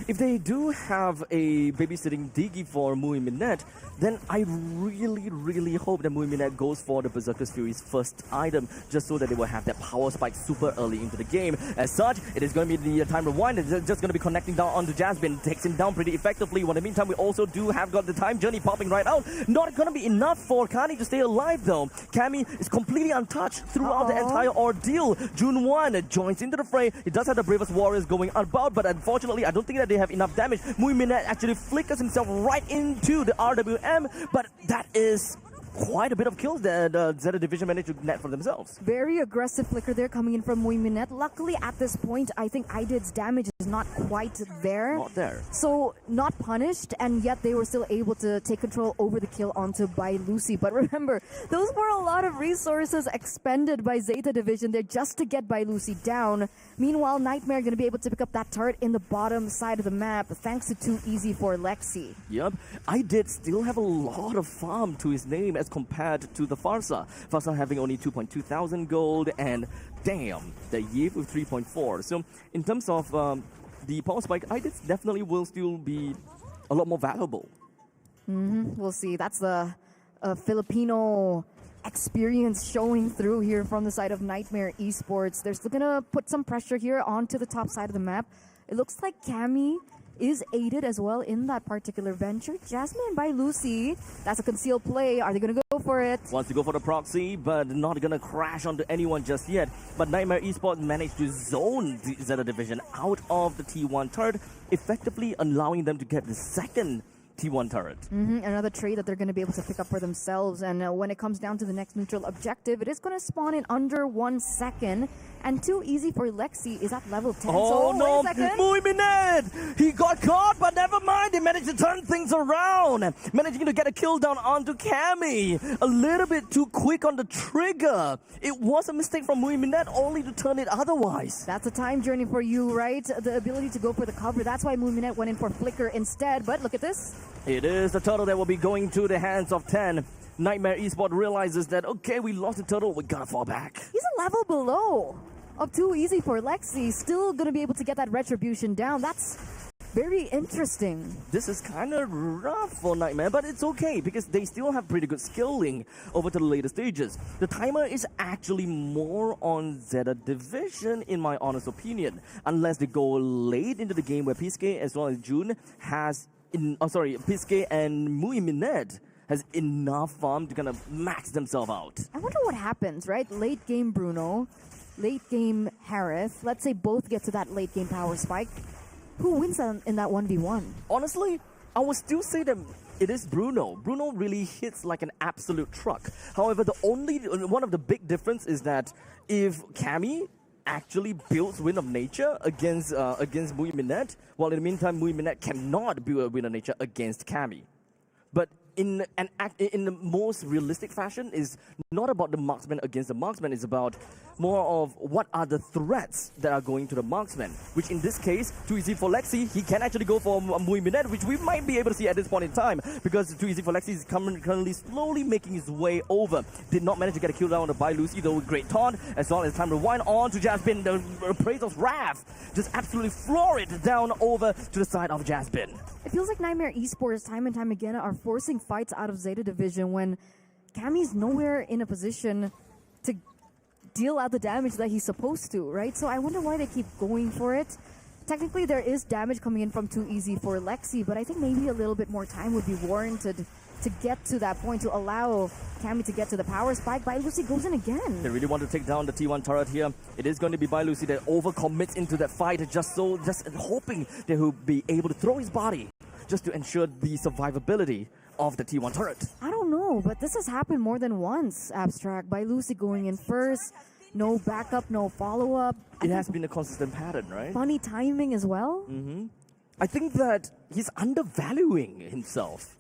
If they do have a babysitting Digi for Mui Minette, then I really hope that Mui Minette goes for the Berserker's Fury's first item, just so that they will have that power spike super early into the game. As such, it is going to be the time rewind. It's just going to be connecting down onto Jasmine, takes him down pretty effectively. In the meantime, we also do have got the time journey popping right out. Not going to be enough for Kani to stay alive, though. Cammy is completely untouched throughout the entire ordeal. Jun1 joins into the fray. He does have the bravest warriors going about, but unfortunately, I don't think that they have enough damage. Mui Minette actually flickers himself right into the RWM, but that is quite a bit of kills that ZETA Division managed to net for themselves. Very aggressive flicker there coming in from Mui Minette. Luckily, at this point, I think IDID's damage is not quite there. Not there. So, not punished, and yet they were still able to take control over the kill onto By Lucy. But remember, those were a lot of resources expended by ZETA Division there just to get By Lucy down. Meanwhile, Niightmare going to be able to pick up that turret in the bottom side of the map, thanks to Too Easy for Lexi. Yep, I did still have a lot of farm to his name as compared to the Farsa. Farsa having only 2.2 thousand gold, and damn, the Yip with 3.4. So in terms of the power spike, I did definitely will still be a lot more valuable. We'll see. That's the Filipino experience showing through here from the side of Niightmare Esports. They're still gonna put some pressure here onto the top side of the map. It looks like Cammy is aided as well in that particular venture. Jasmine by Lucy. That's a concealed play. Are they going to go for it? Wants to go for the proxy, but not going to crash onto anyone just yet. But Niightmare Esports managed to zone the ZETA Division out of the T1 turret, effectively allowing them to get the second T1 turret. Another trade that they're going to be able to pick up for themselves. And when it comes down to the next neutral objective, it is going to spawn in under 1 second. And Too Easy for Lexi is at level 10. Oh so, no, wait a second. Mui Minette! He got caught, but never mind. He managed to turn things around. Managing to get a kill down onto Cammy. A little bit too quick on the trigger. It was a mistake from Mui Minette, only to turn it otherwise. That's a time journey for you, right? The ability to go for the cover. That's why Mui Minette went in for Flicker instead. But look at this. It is the turtle that will be going to the hands of 10. Niightmare Esports realizes that, okay, we lost the turtle, we gotta fall back. He's a level below of Too Easy for Lexi. Still gonna be able to get that retribution down. That's very interesting. This is kind of rough for Niightmare, but it's okay because they still have pretty good skilling over to the later stages. The timer is actually more on ZETA Division, in my honest opinion, unless they go late into the game where PSK as well as June has, PSK and Mui Minette has enough farm to kind of max themselves out. I wonder what happens, right? Late game Bruno, late game Harith. Let's say both get to that late game power spike. Who wins in that 1v1? Honestly, I would still say that it is Bruno. Bruno really hits like an absolute truck. However, one of the big difference is that if Cammy actually builds Wind of Nature against Mui Minette, while in the meantime Mui Minette cannot build a Wind of Nature against Cammy. But in the most realistic fashion is not about the marksman against the marksman. It's about more of what are the threats that are going to the marksman, which in this case, Too Easy for Lexi, he can actually go for Mui Minette, which we might be able to see at this point in time, because Too Easy for Lexi is currently slowly making his way over. Did not manage to get a kill down on the By Lucy, though with great taunt, as long as time rewind on to Jasmine, the Appraiser's Wrath, just absolutely floor it down over to the side of Jasmine. It feels like Niightmare Esports time and time again are forcing fights out of ZETA Division when Cammy's nowhere in a position to deal out the damage that he's supposed to, right? So I wonder why they keep going for it. Technically, there is damage coming in from Too Easy for Lexi, but I think maybe a little bit more time would be warranted to get to that point, to allow Cammy to get to the power spike. BuyLucy goes in again. They really want to take down the T1 turret here. It is going to be BuyLucy that overcommits into that fight, just hoping that he'll be able to throw his body just to ensure the survivability of the T1 turret. I don't know, but this has happened more than once, Abstract. BuyLucy going in first, no backup, no follow-up. It has been a consistent pattern, right? Funny timing as well. I think that he's undervaluing himself.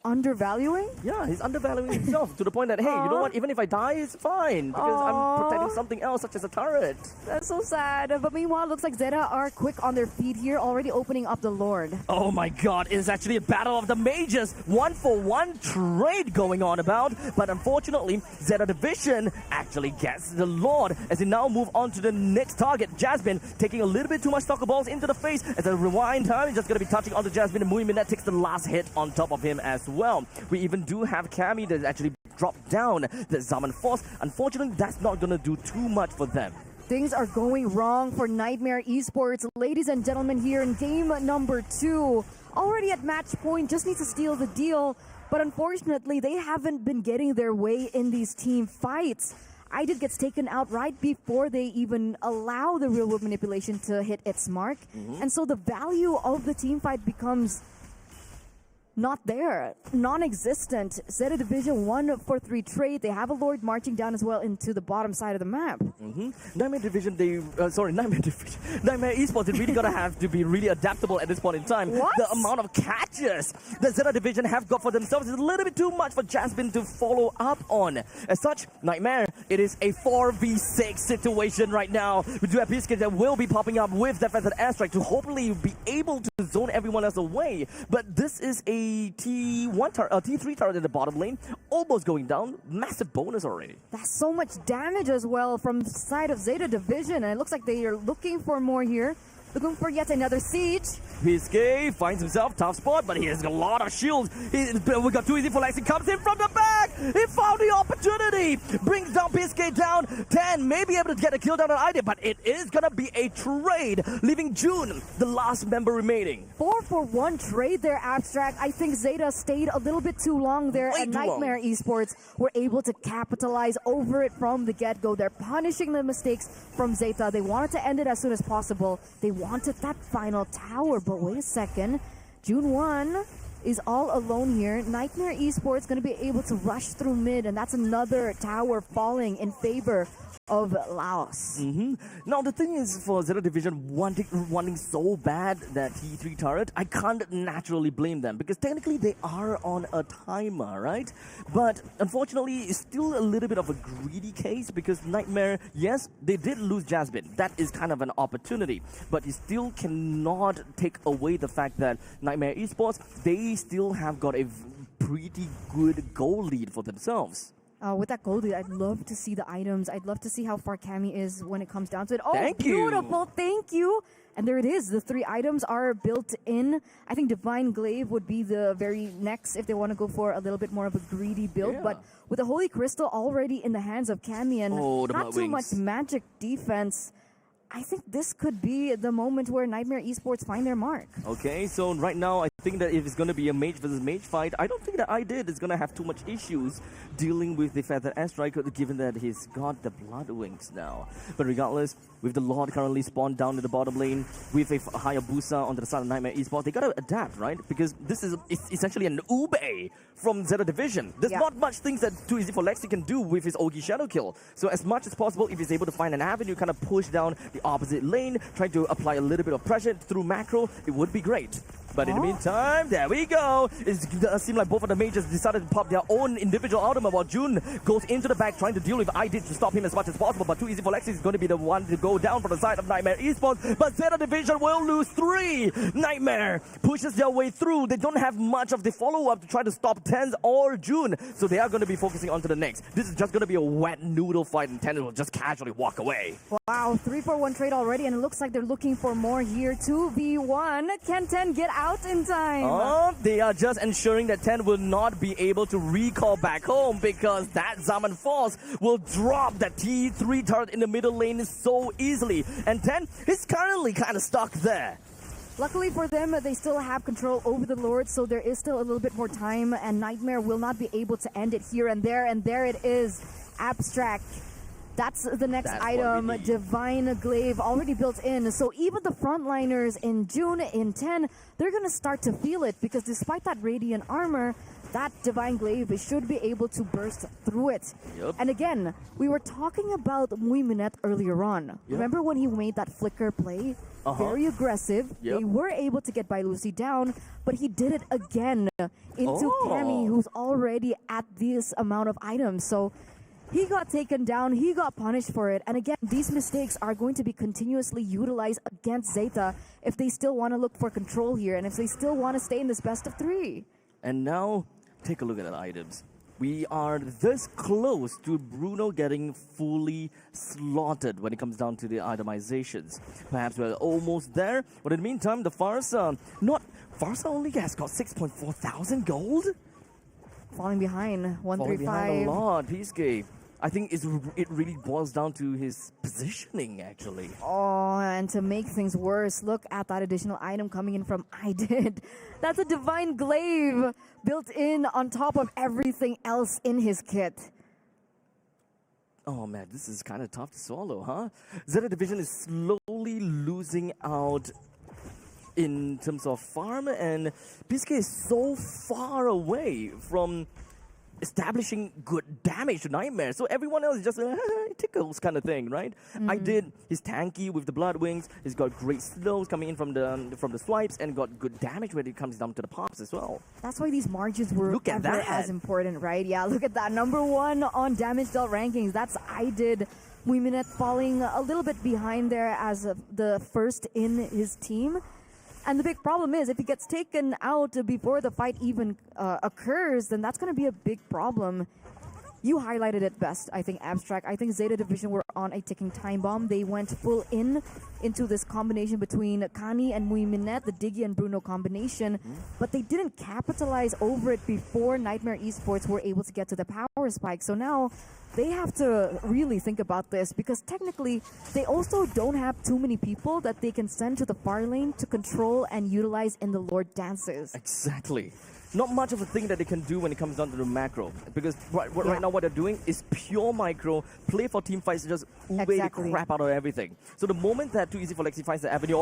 Undervaluing? Yeah, he's undervaluing himself to the point that, hey, you know what? Even if I die, it's fine because I'm protecting something else, such as a turret. That's so sad. But meanwhile, looks like ZETA are quick on their feet here, already opening up the Lord. Oh my god, it's actually a battle of the mages. 1-for-1 trade going on about. But unfortunately, ZETA Division actually gets the Lord as they now move on to the next target. Jasmine taking a little bit too much soccer balls into the face. As a rewind time, he's just going to be touching onto Jasmine, and MSC takes the last hit on top of him as well. We even do have Cammy that actually dropped down the Zaman Force. Unfortunately, that's not going to do too much for them. Things are going wrong for Niightmare Esports. Ladies and gentlemen, here in game number 2, already at match point, just need to steal the deal. But unfortunately, they haven't been getting their way in these team fights. IDID gets taken out right before they even allow the real world manipulation to hit its mark. And so the value of the team fight becomes not there, non-existent. ZETA Division 1-for-3 trade. They have a Lord marching down as well into the bottom side of the map. Nightmare Division, Nightmare Esports, they really gonna have to be really adaptable at this point in time. What? The amount of catches the ZETA Division have got for themselves is a little bit too much for Jasmine to follow up on. As such, Nightmare, it is a 4v6 situation right now. We do have Biscuit that will be popping up with that feathered airstrike to hopefully be able to zone everyone else away. But this is a T3 turret in the bottom lane, almost going down. Massive bonus already. That's so much damage as well from the side of ZETA Division, and it looks like they are looking for more here. Looking for yet another siege. Pisque finds himself tough spot, but he has a lot of shields. We got Too Easy for Lexi, comes in from the back. He found the opportunity. Brings down Pisque down. 10 may be able to get a kill down on IDID, but it is going to be a trade, leaving June, the last member remaining. 4-for-1 trade there, Abstract. I think ZETA stayed a little bit too long there, and Niightmare Esports were able to capitalize over it from the get-go. They're punishing the mistakes from ZETA. They wanted to end it as soon as possible. They wanted that final tower, but wait a second. June 1 is all alone here. Niightmare Esports going to be able to rush through mid, and that's another tower falling in favor of Laos. Now the thing is, for ZETA Division wanting so bad that T3 turret, I can't naturally blame them because technically they are on a timer, right? But unfortunately, it's still a little bit of a greedy case because Nightmare, yes, they did lose Jasmine. That is kind of an opportunity, but you still cannot take away the fact that Niightmare Esports, they still have got a pretty good goal lead for themselves. With that gold lead, I'd love to see the items. I'd love to see how far Cammy is when it comes down to it. Oh, Thank you. Beautiful. Thank you. And there it is. The 3 items are built in. I think Divine Glaive would be the very next if they want to go for a little bit more of a greedy build. Yeah. But with the Holy Crystal already in the hands of Cammy and not too much magic defense, I think this could be the moment where Niightmare Esports find their mark. Okay, so right now I think that if it's going to be a mage versus mage fight, I don't think that IDID is going to have too much issues dealing with the feathered airstrike, given that he's got the blood wings now. But regardless, with the Lord currently spawned down to the bottom lane, with a Hayabusa onto the side of Niightmare Esports, they got to adapt, right? Because this is essentially an ube from ZETA Division. There's not much things that Too Easy for Lexi can do with his OG Shadow Kill. So as much as possible, if he's able to find an avenue, kind of push down the opposite lane, trying to apply a little bit of pressure through macro, it would be great. But in the meantime, there we go. It does seem like both of the mages decided to pop their own individual ultimate while June goes into the back trying to deal with IDID to stop him as much as possible. But Too Easy for Lexi is going to be the one to go down from the side of Niightmare Esports. But ZETA Division will lose 3. Nightmare pushes their way through. They don't have much of the follow-up to try to stop Tens or June. So they are going to be focusing on to the next. This is just going to be a wet noodle fight and Tens will just casually walk away. Wow, 3-for-1 trade already, and it looks like they're looking for more here. 2v1. Can 10 get out in time. Oh, they are just ensuring that 10 will not be able to recall back home because that Zaman Force will drop that T3 turret in the middle lane so easily. And 10 is currently kind of stuck there. Luckily for them, they still have control over the Lord, so there is still a little bit more time, and Nightmare will not be able to end it here and there it is. Abstract. That's the next item, Divine Glaive, already built in. So even the frontliners in June, in 10, they're going to start to feel it because despite that Radiant Armor, that Divine Glaive should be able to burst through it. Yep. And again, we were talking about Mui Minette earlier on. Yep. Remember when he made that flicker play? Very aggressive. Yep. They were able to get Bai Lucy down, but he did it again into Cammy, who's already at this amount of items. So he got taken down, he got punished for it. And again, these mistakes are going to be continuously utilized against ZETA if they still want to look for control here and if they still want to stay in this best of 3. And now, take a look at the items. We are this close to Bruno getting fully slaughtered when it comes down to the itemizations. Perhaps we're almost there, but in the meantime, the Farsa only has got 6.4 thousand gold. Falling behind, 135. Falling behind a lot, Peacekeep. I think it really boils down to his positioning, actually. Oh, and to make things worse, look at that additional item coming in from I Did. That's a Divine Glaive built in on top of everything else in his kit. Oh man, this is kind of tough to swallow, huh? ZETA Division is slowly losing out in terms of farm, and Peacekeep is so far away from establishing good damage to Nightmare. So everyone else is just it tickles kind of thing, right? I Did. He's tanky with the Blood Wings. He's got great slows coming in from the swipes and got good damage when it comes down to the pops as well. That's why these margins were ever as important, right? Yeah, look at that. Number 1 on damage dealt rankings. That's I Did. Mui Minette falling a little bit behind there as the first in his team. And the big problem is, if he gets taken out before the fight even occurs, then that's going to be a big problem. You highlighted it best, I think, Abstract. I think ZETA Division were on a ticking time bomb. They went full into this combination between Kani and Mui Minette, the Diggy and Bruno combination, but they didn't capitalize over it before Nightmare Esports were able to get to the power spike. So now they have to really think about this because technically they also don't have too many people that they can send to the far lane to control and utilize in the Lord dances. Exactly. Not much of a thing that they can do when it comes down to the macro. Because right now what they're doing is pure micro, play for team fights, just the crap out of everything. So the moment that Too Easy for Lexi finds the avenue,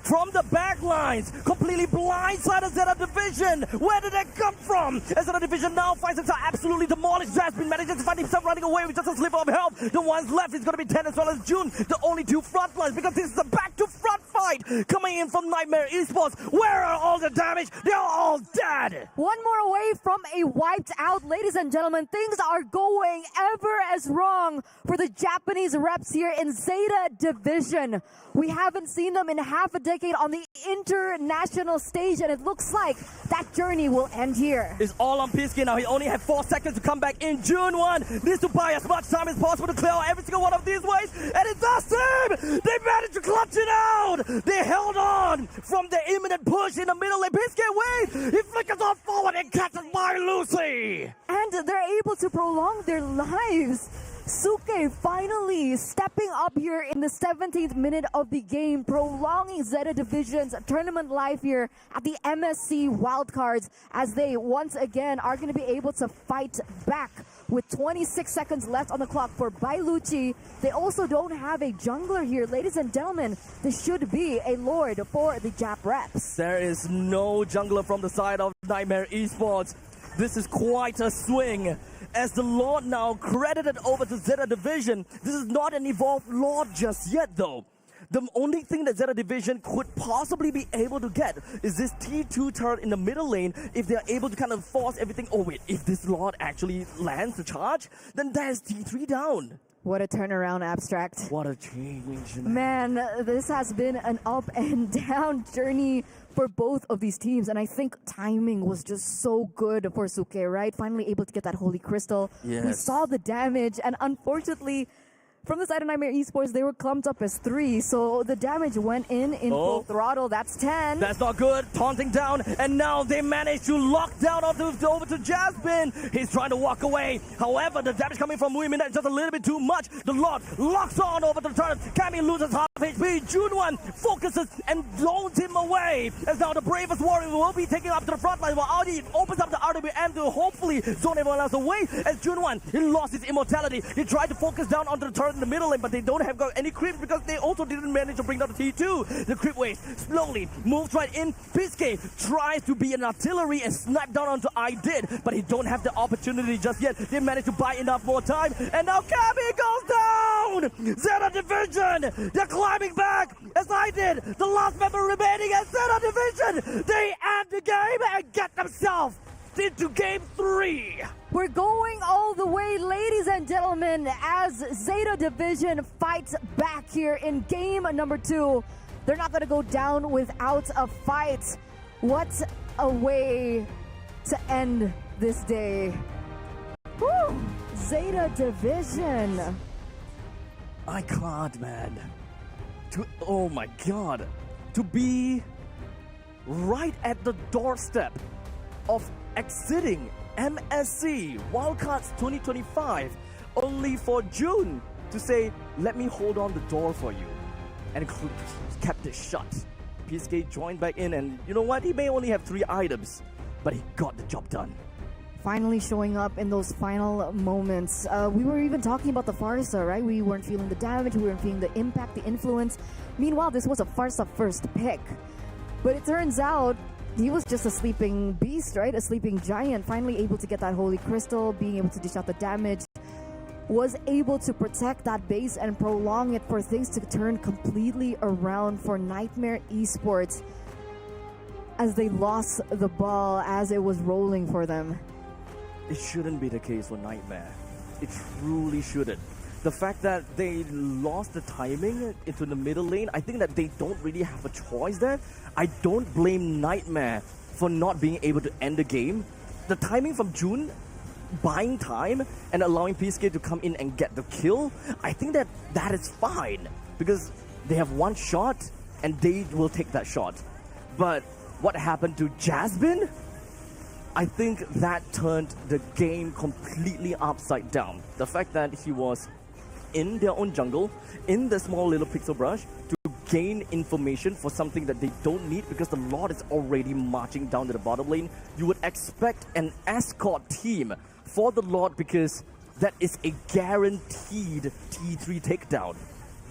from the back lines, completely blindsided ZETA Division. Where did that come from? As ZETA Division now finds itself absolutely demolished. Jasmine manages to find himself running away with just a sliver of health. The ones left is going to be 10 as well as June, the only 2 front lines, because this is a back-to-front fight coming in from Nightmare Esports. Where are all the damage? They're all dead. One more away from a wiped out. Ladies and gentlemen, things are going ever as wrong for the Japanese reps here in ZETA Division. We haven't seen them in half a decade on the international stage, and it looks like that journey will end here. It's all on Peacekeep now. He only had 4 seconds to come back in June 1. Needs to buy as much time as possible to clear out every single one of these ways, and it does him! They managed to clutch it out! They held on from the imminent push in the middle lane. Peacekeep wait! He flickers on forward and catches by Lucy! And they're able to prolong their lives. Suke finally stepping up here in the 17th minute of the game, prolonging ZETA Division's tournament life here at the MSC wildcards as they once again are going to be able to fight back with 26 seconds left on the clock for Bailucci. They also don't have a jungler here. Ladies and gentlemen, this should be a Lord for the Jap reps. There is no jungler from the side of Nightmare Esports. This is quite a swing. As the Lord now credited over to ZETA Division, this is not an evolved Lord just yet though. The only thing that ZETA Division could possibly be able to get is this T2 turret in the middle lane. If they're able to kind of force everything, oh wait, if this Lord actually lands the charge, then there's T3 down. What a turnaround, Abstract. What a change. Man, this has been an up and down journey for both of these teams, and I think timing was just so good for Suke, right? Finally able to get that Holy Crystal. Yes. We saw the damage, and unfortunately, From the side of Nightmare Esports, they were clumped up as 3, so the damage went in full throttle. That's 10. That's not good. Taunting down, and now they manage to lock down over to Jasmine. He's trying to walk away. However, the damage coming from Muimin is just a little bit too much. The Lord locks on over the turret. Cammy loses half HP. Junwan focuses and drones him away. As now the bravest warrior will be taking up to the front line while Audi opens up the RWM to hopefully zone everyone else away. As Junwan, he lost his immortality. He tried to focus down onto the turret in the middle lane, but they don't have got any creeps because they also didn't manage to bring down the T2. The creep wave slowly moves right in. Piske tries to be an artillery and snipe down onto I did, but he don't have the opportunity just yet. They managed to buy enough more time, and now Cammy goes down! ZETA Division! They're climbing back as I did! The last member remaining as ZETA Division! They end the game and get themselves into game 3! We're going all the way, ladies and gentlemen, as ZETA Division fights back here in game number 2. They're not going to go down without a fight. What a way to end this day. Woo! ZETA Division. I can't, man. Oh my god. To be right at the doorstep of exiting MSC Wildcards 2025 only for June to say, let me hold on the door for you. And kept it shut. PSK joined back in, and you know what? He may only have 3 items, but he got the job done. Finally showing up in those final moments. We were even talking about the Farsa, right? We weren't feeling the damage, we weren't feeling the impact, the influence. Meanwhile, this was a Farsa first pick. But it turns out he was just a sleeping beast, right? A sleeping giant, finally able to get that Holy Crystal, being able to dish out the damage, was able to protect that base and prolong it for things to turn completely around for Niightmare Esports as they lost the ball as it was rolling for them. It shouldn't be the case for Niightmare. It truly shouldn't. The fact that they lost the timing into the middle lane, I think that they don't really have a choice there. I don't blame Niightmare for not being able to end the game. The timing from June, buying time and allowing PSK to come in and get the kill, I think that that is fine because they have one shot and they will take that shot. But what happened to Jasmine? I think that turned the game completely upside down. The fact that he was in their own jungle, in the small little pixel brush, to gain information for something that they don't need because the Lord is already marching down to the bottom lane. You would expect an escort team for the Lord because that is a guaranteed T3 takedown.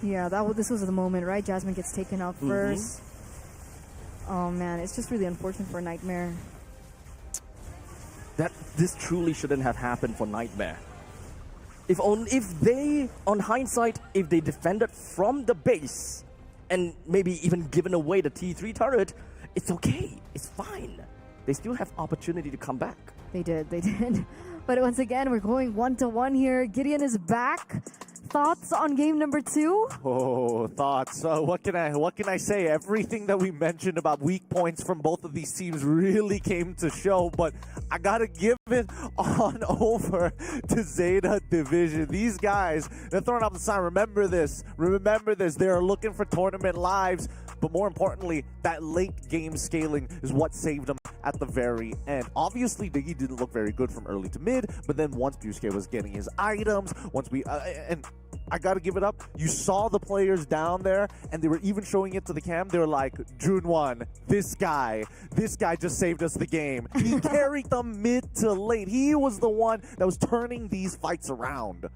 Yeah, this was the moment, right? Jasmine gets taken out first. Oh man, it's just really unfortunate for Niightmare. This truly shouldn't have happened for Niightmare. If they, on hindsight, if they defended from the base and maybe even given away the T3 turret, it's okay, it's fine. They still have opportunity to come back. They did. But once again, we're going 1-1 here. Gideon is back. Thoughts on game number 2? Oh, thoughts. What can I say? Everything that we mentioned about weak points from both of these teams really came to show, but I gotta give it on over to ZETA Division. These guys, they're throwing up the sign. Remember this. They're looking for tournament lives, but more importantly, that late game scaling is what saved them at the very end. Obviously, Diggy didn't look very good from early to mid, but then once Busuke was getting his items, once we and I gotta give it up. You saw the players down there, and they were even showing it to the cam. They were like, Junwan, this guy just saved us the game. He carried them mid to late. He was the one that was turning these fights around.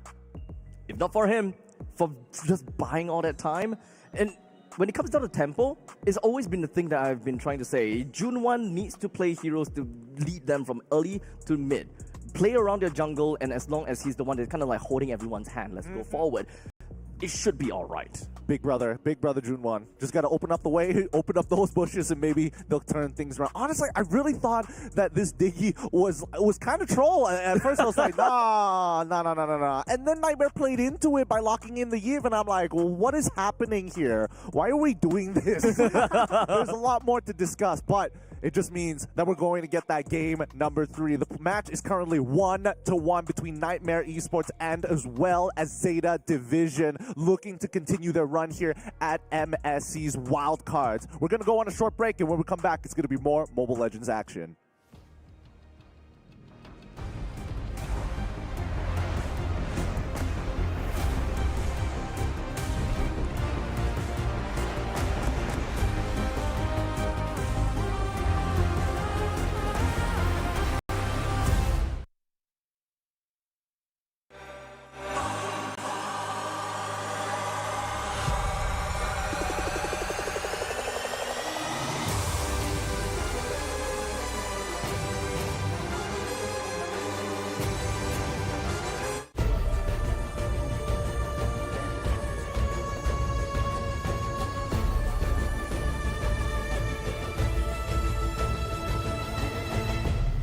If not for him, for just buying all that time. And when it comes down to tempo, it's always been the thing that I've been trying to say. Junwan needs to play heroes to lead them from early to mid. Play around their jungle, and as long as he's the one that's kind of like holding everyone's hand, let's go forward, it should be all right. Big brother Junwan. Just got to open up the way, open up those bushes, and maybe they'll turn things around. Honestly, I really thought that this Diggy was kind of troll. At first, I was like, nah. And then Niightmare played into it by locking in the Yiv, and I'm like, well, what is happening here? Why are we doing this? There's a lot more to discuss, but It just means that we're going to get that game number 3. The match is currently 1-1 between Niightmare Esports and as well as ZETA Division, looking to continue their run here at MSC's Wildcards. We're going to go on a short break, and when we come back, it's going to be more Mobile Legends action.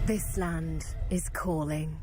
This land is calling.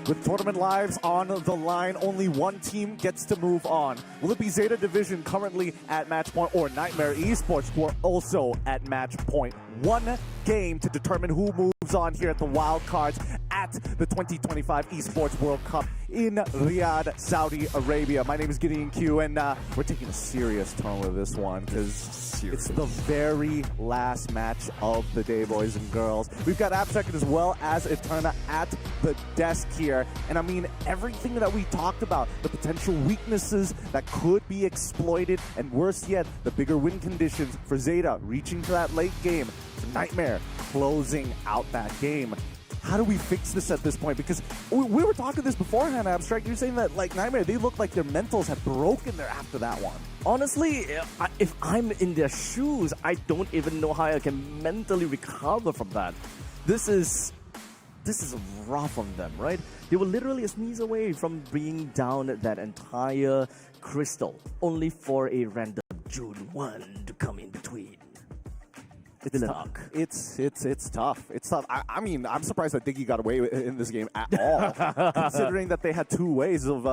With tournament lives on the line, only one team gets to move on. Will it be ZETA Division currently at match point, or Niightmare Esports who are also at match point? One game to determine who moves on here at the Wildcards at the 2025 Esports World Cup in Riyadh, Saudi Arabia. My name is Gideon Q, and we're taking a serious tone with this one because it's the very last match of the day, boys and girls. We've got Abstract as well as Eterna at the desk here. And I mean, everything that we talked about, the potential weaknesses that could be exploited, and worse yet, the bigger win conditions for ZETA reaching to that late game, for Niightmare closing out that game. How do we fix this at this point? Because we were talking this beforehand, Abstract. You're saying that, like, Niightmare, they look like their mentals have broken there after that one. Honestly, if I'm in their shoes, I don't even know how I can mentally recover from that. This is rough on them, right? They were literally a sneeze away from bringing down that entire crystal, only for a random June 1 to come in between. It's tough. It's tough. It's tough. I mean, I'm surprised that Diggy got away in this game at all, considering that they had two ways of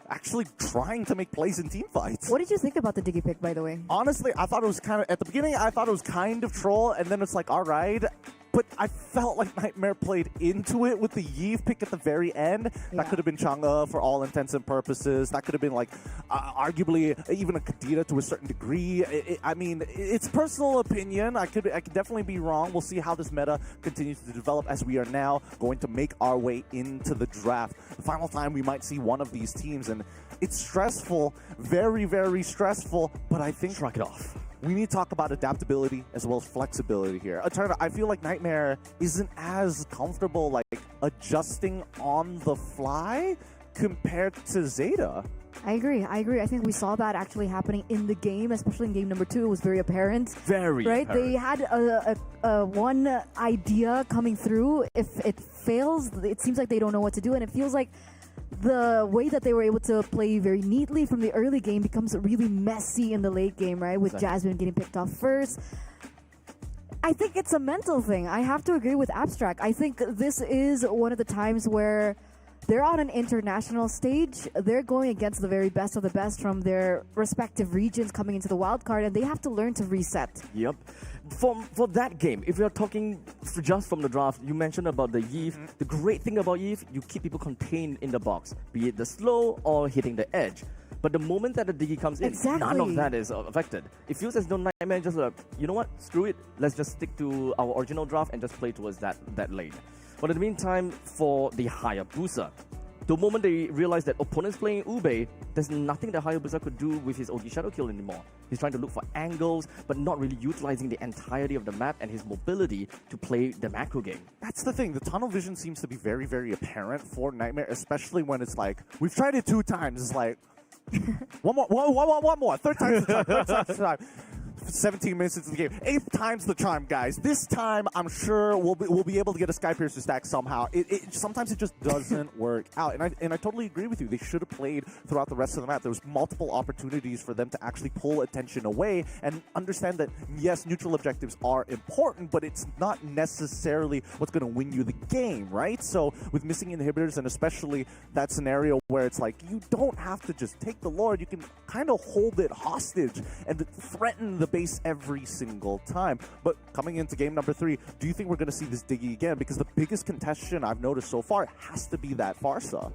actually trying to make plays in team fights. What did you think about the Diggy pick, by the way? Honestly, I thought it was kind of, at the beginning, I thought it was kind of troll, and then it's like, all right. But I felt like Niightmare played into it with the Yves pick at the very end. Yeah. That could have been Chang'e for all intents and purposes. That could have been like, arguably, even a Kadira to a certain degree. I mean, it's personal opinion. I could definitely be wrong. We'll see how this meta continues to develop as we are now going to make our way into the draft. The final time we might see one of these teams, and it's stressful, very, very stressful. But I think Shrug it off. we need to talk about adaptability as well as flexibility here. Eterna, I feel like Niightmare isn't as comfortable like adjusting on the fly compared to ZETA. I agree. I think we saw that actually happening in the game, especially in game number 2. It was very apparent. Very right. apparent. They had a one idea coming through. If it fails, it seems like they don't know what to do, and it feels like the way that they were able to play very neatly from the early game becomes really messy in the late game, right? With Jasmine getting picked off first. I think it's a mental thing. I have to agree with Abstract. I think this is one of the times where they're on an international stage. They're going against the very best of the best from their respective regions coming into the wild card, and they have to learn to reset. Yep. For that game, if you're talking just from the draft, you mentioned about the Eve. The great thing about Eve, you keep people contained in the box, be it the slow or hitting the edge. But the moment that the Diggy comes in, none of that is affected. It feels as though Nightmare just you know what, screw it, let's just stick to our original draft and just play towards that lane. But in the meantime, for the Hayabusa, the moment they realize that opponents playing Ube, there's nothing that Hayabusa could do with his OG Shadow Kill anymore. He's trying to look for angles, but not really utilizing the entirety of the map and his mobility to play the macro game. That's the thing. The tunnel vision seems to be very, very apparent for Nightmare, especially when it's like, we've tried it 2 times. It's like, one more. Third time's the charm. 17 minutes into the game. 8th time's the charm, guys. This time, I'm sure we'll be able to get a Sky Piercer stack somehow. Sometimes it just doesn't work out. And I totally agree with you. They should have played throughout the rest of the map. There was multiple opportunities for them to actually pull attention away and understand that, yes, neutral objectives are important, but it's not necessarily what's going to win you the game, right? So with missing inhibitors, and especially that scenario where it's like, you don't have to just take the Lord. You can kind of hold it hostage and threaten the base every single time. But coming into game number 3, do you think we're going to see this Diggy again? Because the biggest contestation I've noticed so far has to be that Farsa.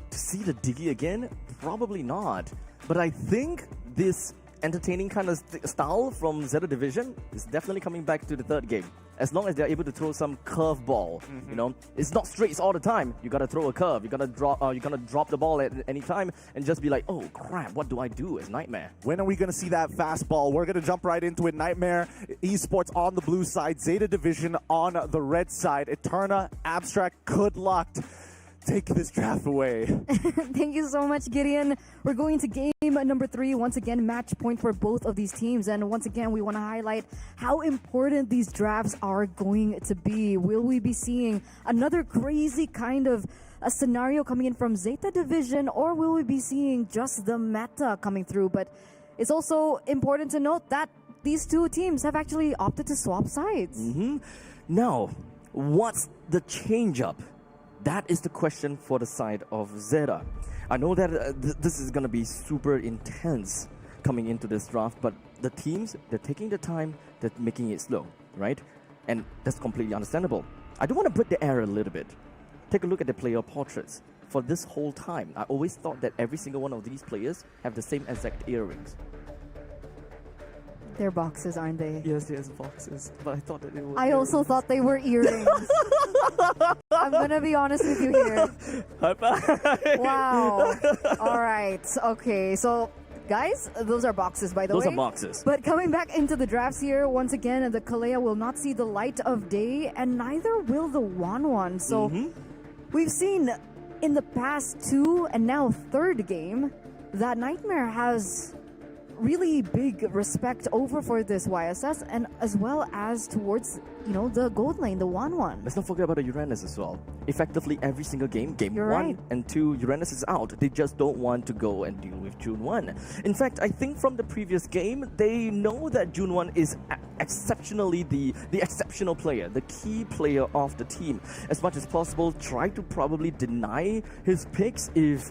To see the Diggy again? Probably not. But I think this entertaining kind of style from ZETA Division is definitely coming back to the 3rd game. As long as they're able to throw some curveball, you know, it's not straights all the time. You gotta throw a curve. You gotta drop the ball at any time and just be like, oh crap, what do I do as Nightmare? When are we gonna see that fastball? We're gonna jump right into it. Nightmare Esports on the blue side, ZETA Division on the red side. Eterna, Abstract, good luck. Take this draft away. Thank you so much, Gideon. We're going to game number 3. Once again, match point for both of these teams. And once again, we want to highlight how important these drafts are going to be. Will we be seeing another crazy kind of a scenario coming in from ZETA Division, or will we be seeing just the meta coming through? But it's also important to note that these 2 teams have actually opted to swap sides. Now, what's the change-up? That is the question for the side of ZETA. I know that this is going to be super intense coming into this draft, but the teams, they're taking the time, they're making it slow, right? And that's completely understandable. I do want to break the air a little bit. Take a look at the player portraits. For this whole time, I always thought that every single one of these players have the same exact earrings. They're boxes, aren't they? Yes, boxes. But I thought that they were I also thought they were earrings. I'm gonna be honest with you here. High five. Wow. All right. Okay. So, guys, those are boxes, by the way. Those are boxes. But coming back into the drafts here, once again, the Kalea will not see the light of day, and neither will the Wanwan. So, we've seen in the past 2 and now 3rd game that Nightmare has really big respect over for this YSS, and as well as towards, you know, the gold lane, the 1-1. Let's not forget about the Uranus as well. Effectively every single game, game You're 1 right. and 2, Uranus is out. They just don't want to go and deal with June 1. In fact, I think from the previous game, they know that June 1 is exceptionally the exceptional player, the key player of the team. As much as possible, try to probably deny his picks if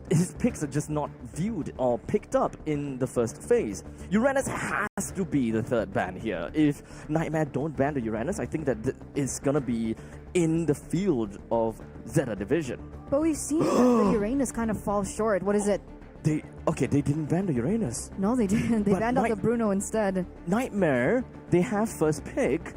his picks are just not viewed or picked up in the first phase. Uranus has to be the 3rd ban here. If Nightmare don't ban the Uranus, I think that it's gonna be in the field of ZETA Division. But we've seen that the Uranus kind of fall short. What is it? They didn't ban the Uranus. No, they didn't. They But banned out the Bruno instead. Nightmare, they have first pick,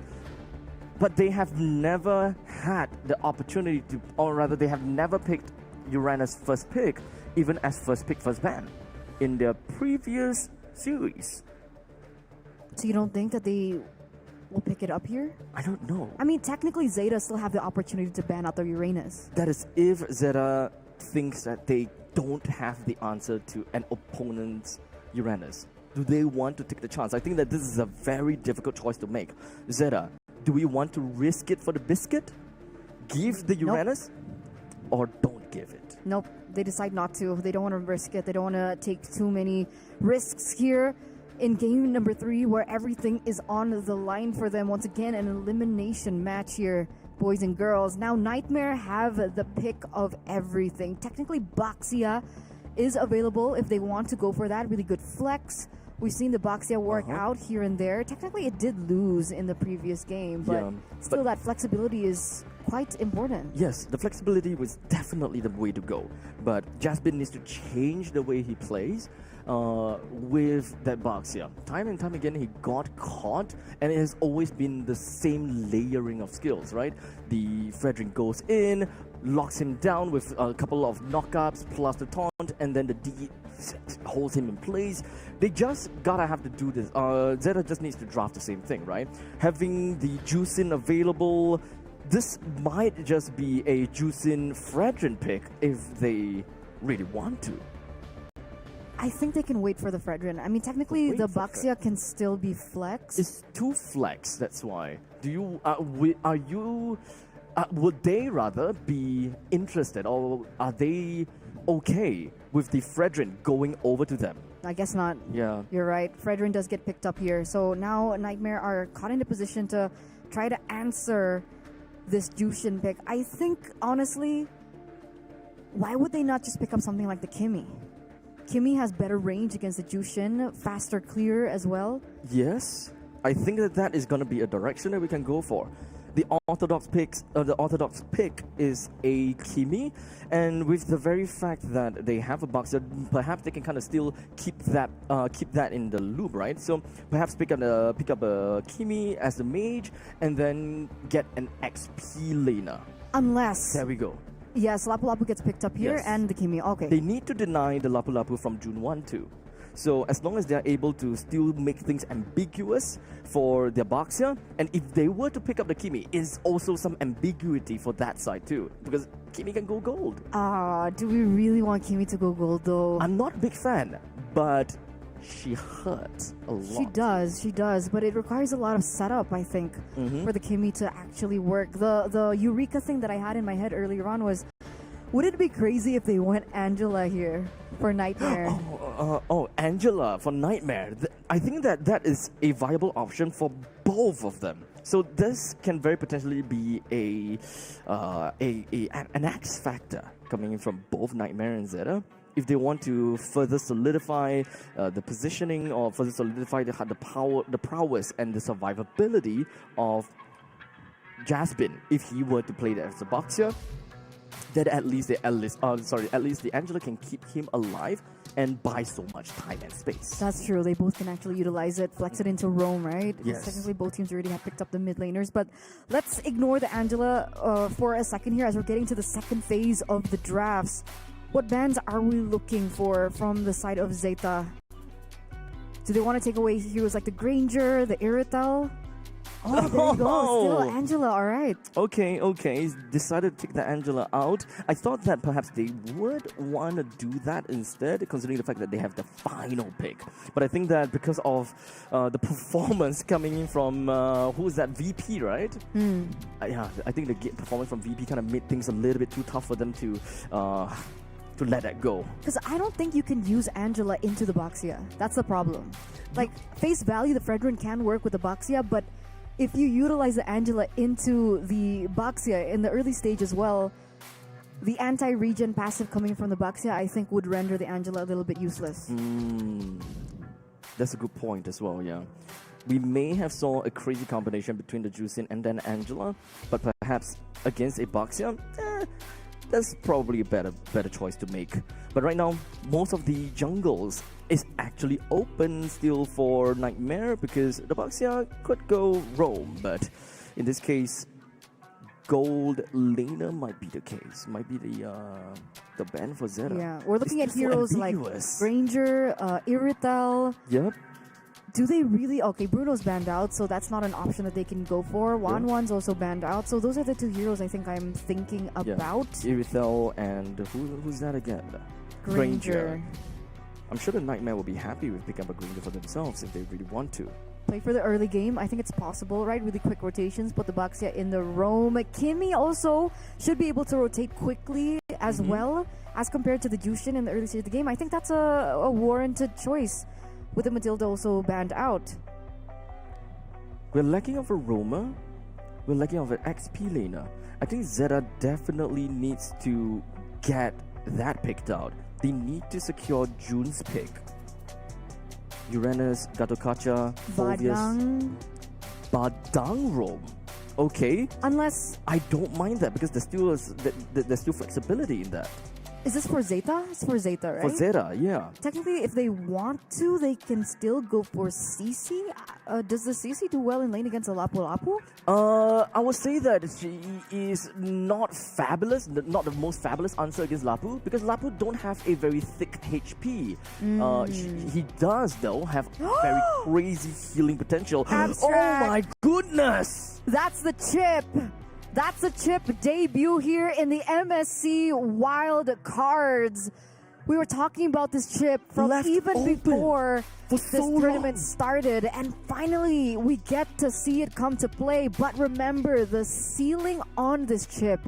but they have never had the opportunity to, or rather they have never picked Uranus first pick, even as first pick, first ban in their previous series. So you don't think that they will pick it up here? I don't know. I mean, technically, ZETA still have the opportunity to ban out the Uranus. That is if ZETA thinks that they don't have the answer to an opponent's Uranus? Do they want to take the chance? I think that this is a very difficult choice to make. ZETA, do we want to risk it for the biscuit? Give the Uranus? Or don't give it? Nope, they decide not to. They don't want to risk it. They don't want to take too many risks here in game number 3, where everything is on the line for them. Once again, an elimination match here, boys and girls. Now, Niightmare have the pick of everything. Technically, Baxia is available if they want to go for that. Really good flex. We've seen the Baxia work out here and there. Technically, it did lose in the previous game, but still that flexibility is quite important. Yes, the flexibility was definitely the way to go. But Jasmine needs to change the way he plays with that Baxia. Time and time again, he got caught, and it has always been the same layering of skills, right? The Fredrin goes in, locks him down with a couple of knockups plus the taunt, and then the D holds him in place. They just gotta have to do this. ZETA just needs to draft the same thing, right? Having the Juicin available, this might just be a Juicin Fredrin pick if they really want to. I think they can wait for the Fredrin. I mean, technically, the Baxia can still be flexed. It's too flex, that's why. Do you, are you, would they rather be interested, or are they okay with the Fredrin going over to them? I guess not. Yeah. You're right. Fredrin does get picked up here. So now Niightmare are caught in a position to try to answer this Jushin pick. I think, honestly, why would they not just pick up something like the Kimi? Kimi has better range against the Jushin, faster clear as well. Yes, I think that is going to be a direction that we can go for. The orthodox pick is a Kimi, and with the very fact that they have a Boxer, perhaps they can kind of still keep that in the loop, right? So perhaps pick up a Kimi as the mage, and then get an XP laner. Unless there we go. Yes, Lapu Lapu gets picked up here, and the Kimi. Okay. They need to deny the Lapu Lapu from June 1 too. So as long as they're able to still make things ambiguous for their Baxia, and if they were to pick up the Kimi, is also some ambiguity for that side too, because Kimi can go gold. Do we really want Kimi to go gold though? I'm not a big fan, but she hurts a lot. She does, but it requires a lot of setup, I think, for the Kimi to actually work. The Eureka thing that I had in my head earlier on was, would it be crazy if they went Angela here for Niightmare? Angela for Niightmare. I think that is a viable option for both of them. So this can very potentially be an X factor coming in from both Niightmare and ZETA. If they want to further solidify the positioning, or further solidify the prowess and the survivability of Jasmine, if he were to play that as a Baxia, then at least the Angela can keep him alive and buy so much time and space. That's true. They both can actually utilize it, flex it into roam, right? Yes. Technically, both teams already have picked up the mid laners, but let's ignore the Angela for a second here as we're getting to the second phase of the drafts. What bans are we looking for from the side of ZETA? Do they want to take away heroes like the Granger, the Iritel? Oh, there you go. Still Angela, all right. Okay. Decided to take the Angela out. I thought that perhaps they would want to do that instead, considering the fact that they have the final pick. But I think that because of the performance coming in from, who's that, VP, right? Yeah, I think the performance from VP kind of made things a little bit too tough for them to let that go. Because I don't think you can use Angela into the Baxia. That's the problem. Like, face value, the Fredrin can work with the Baxia, but if you utilize the Angela into the Baxia in the early stage as well, the anti-regen passive coming from the Baxia, I think, would render the Angela a little bit useless. That's a good point as well, yeah. We may have saw a crazy combination between the Juicin and then Angela, but perhaps against a Baxia, that's probably a better choice to make. But right now, most of the jungles is actually open still for Niightmare, because the Baxia could go roam, but in this case, gold laner might be the case. Might be the ban for ZETA. Yeah, we're looking at heroes like Granger, Iritel. Yep. do they really? Okay, Bruno's banned out, so that's not an option that they can go for. Wan's also banned out, so those are the two heroes I think I'm thinking about. Irithel and who's that again? Granger. I'm sure the Nightmare will be happy with picking up a Granger for themselves if they really want to. Play for the early game. I think it's possible, right? Really quick rotations. Put the Baxia in the roam. Kimmy also should be able to rotate quickly as well as compared to the Jushin in the early stage of the game. I think that's a warranted choice with the Matilda also banned out. We're lacking of a roamer. We're lacking of an XP laner. I think ZETA definitely needs to get that picked out. They need to secure June's pick. Uranus, Gatokacha, Volvius, Badang roam. Okay. Unless I don't mind that because there's still flexibility in that. is this for Zeta? It's for Zeta, right? For ZETA, yeah. Technically, if they want to, they can still go for CC. Does the CC do well in lane against a Lapu Lapu? I would say that she is not fabulous, not the most fabulous answer against Lapu because Lapu don't have a very thick HP. He does though have very crazy healing potential. Abstract. Oh my goodness! That's the chip. That's the chip debut here in the MSC Wild Cards. We were talking about this chip from Left even open before for this so tournament long. started, and finally we get to see it come to play. But remember, the ceiling on this chip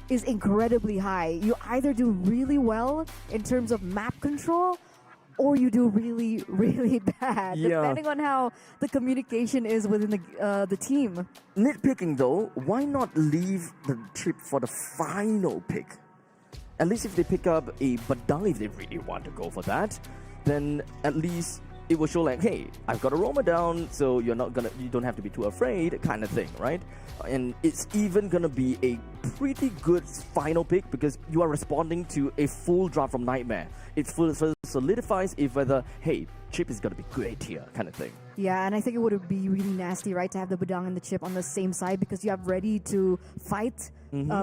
is incredibly high. You either do really well in terms of map control, or you do really, really bad, Yeah. depending on how the communication is within the team. Nitpicking though, why not leave the chip for the final pick? At least if they pick up a Badang, if they really want to go for that, then at least it will show like, hey, I've got a roamer down, so you don't have to be too afraid, kind of thing, right? And it's even gonna be a pretty good final pick because you are responding to a full draft from Nightmare. It solidifies if whether, hey, chip is gonna be great here, kind of thing. Yeah, and I think it would be really nasty, right, to have the Badang and the chip on the same side because you have ready to fight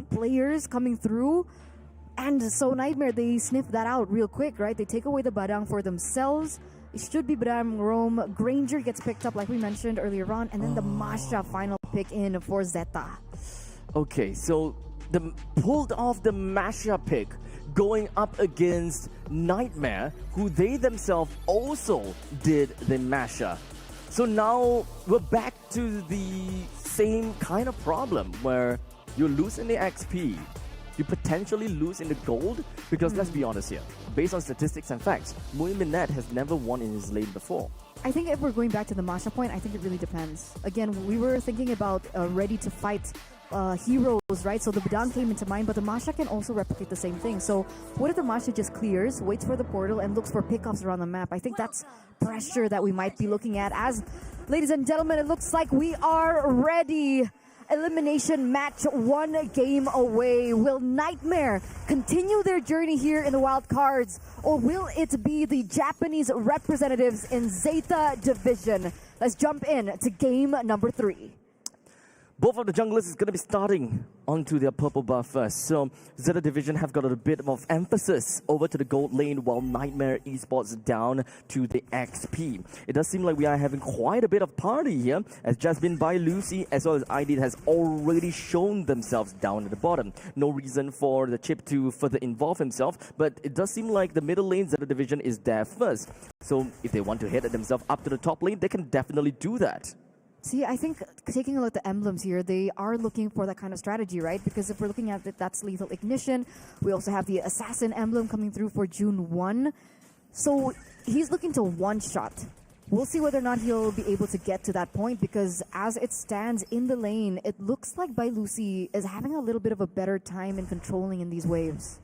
players coming through. And so Nightmare, they sniff that out real quick, right? They take away the Badang for themselves. It should be Badang roam. Granger gets picked up like we mentioned earlier on. And then the Masha final pick in for Zeta. Okay, so the pulled off the Masha pick going up against Nightmare, who they themselves also did the Masha. So now we're back to the same kind of problem where you lose in the XP. You potentially lose in the gold because let's be honest here, based on statistics and facts, Muiminet has never won in his lane before. I think if we're going back to the Masha point, I think it really depends. Again, we were thinking about ready to fight heroes, right? So the Badang came into mind, but the Masha can also replicate the same thing. So what if the Masha just clears, waits for the portal, and looks for pickups around the map? I think that's pressure that we might be looking at. As, ladies and gentlemen, it looks like we are ready. Elimination match 1 game away. Will Nightmare continue their journey here in the Wild Cards, or will it be the Japanese representatives in Zeta Division? Let's jump in to game number 3. Both of the junglers is going to be starting onto their purple buff first. So Zeta Division have got a bit of emphasis over to the gold lane while Nightmare Esports down to the XP. It does seem like we are having quite a bit of party here as Jasmine by Lucy as well as ID has already shown themselves down at the bottom. No reason for the chip to further involve himself, but it does seem like the middle lane Zeta Division is there first. So if they want to head themselves up to the top lane, they can definitely do that. See, I think taking a look at the emblems here, they are looking for that kind of strategy, right? Because if we're looking at it, that's Lethal Ignition. We also have the Assassin emblem coming through for June 1. So he's looking to one-shot. We'll see whether or not he'll be able to get to that point because as it stands in the lane, it looks like Bai Lucy is having a little bit of a better time in controlling in these waves.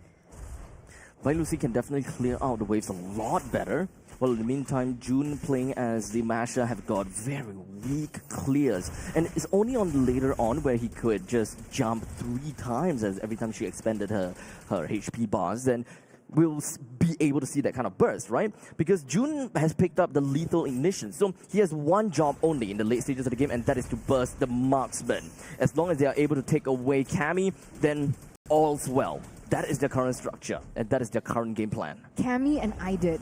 Bai Lucy can definitely clear out the waves a lot better. Well, in the meantime, June playing as the Masha have got very weak clears. And it's only on later on where he could just jump 3 times as every time she expended her HP bars. Then we'll be able to see that kind of burst, right? Because June has picked up the Lethal Ignition. So he has one job only in the late stages of the game, and that is to burst the marksman. As long as they are able to take away Cammy, then all's well. That is their current structure, and that is their current game plan. Cammy and I did.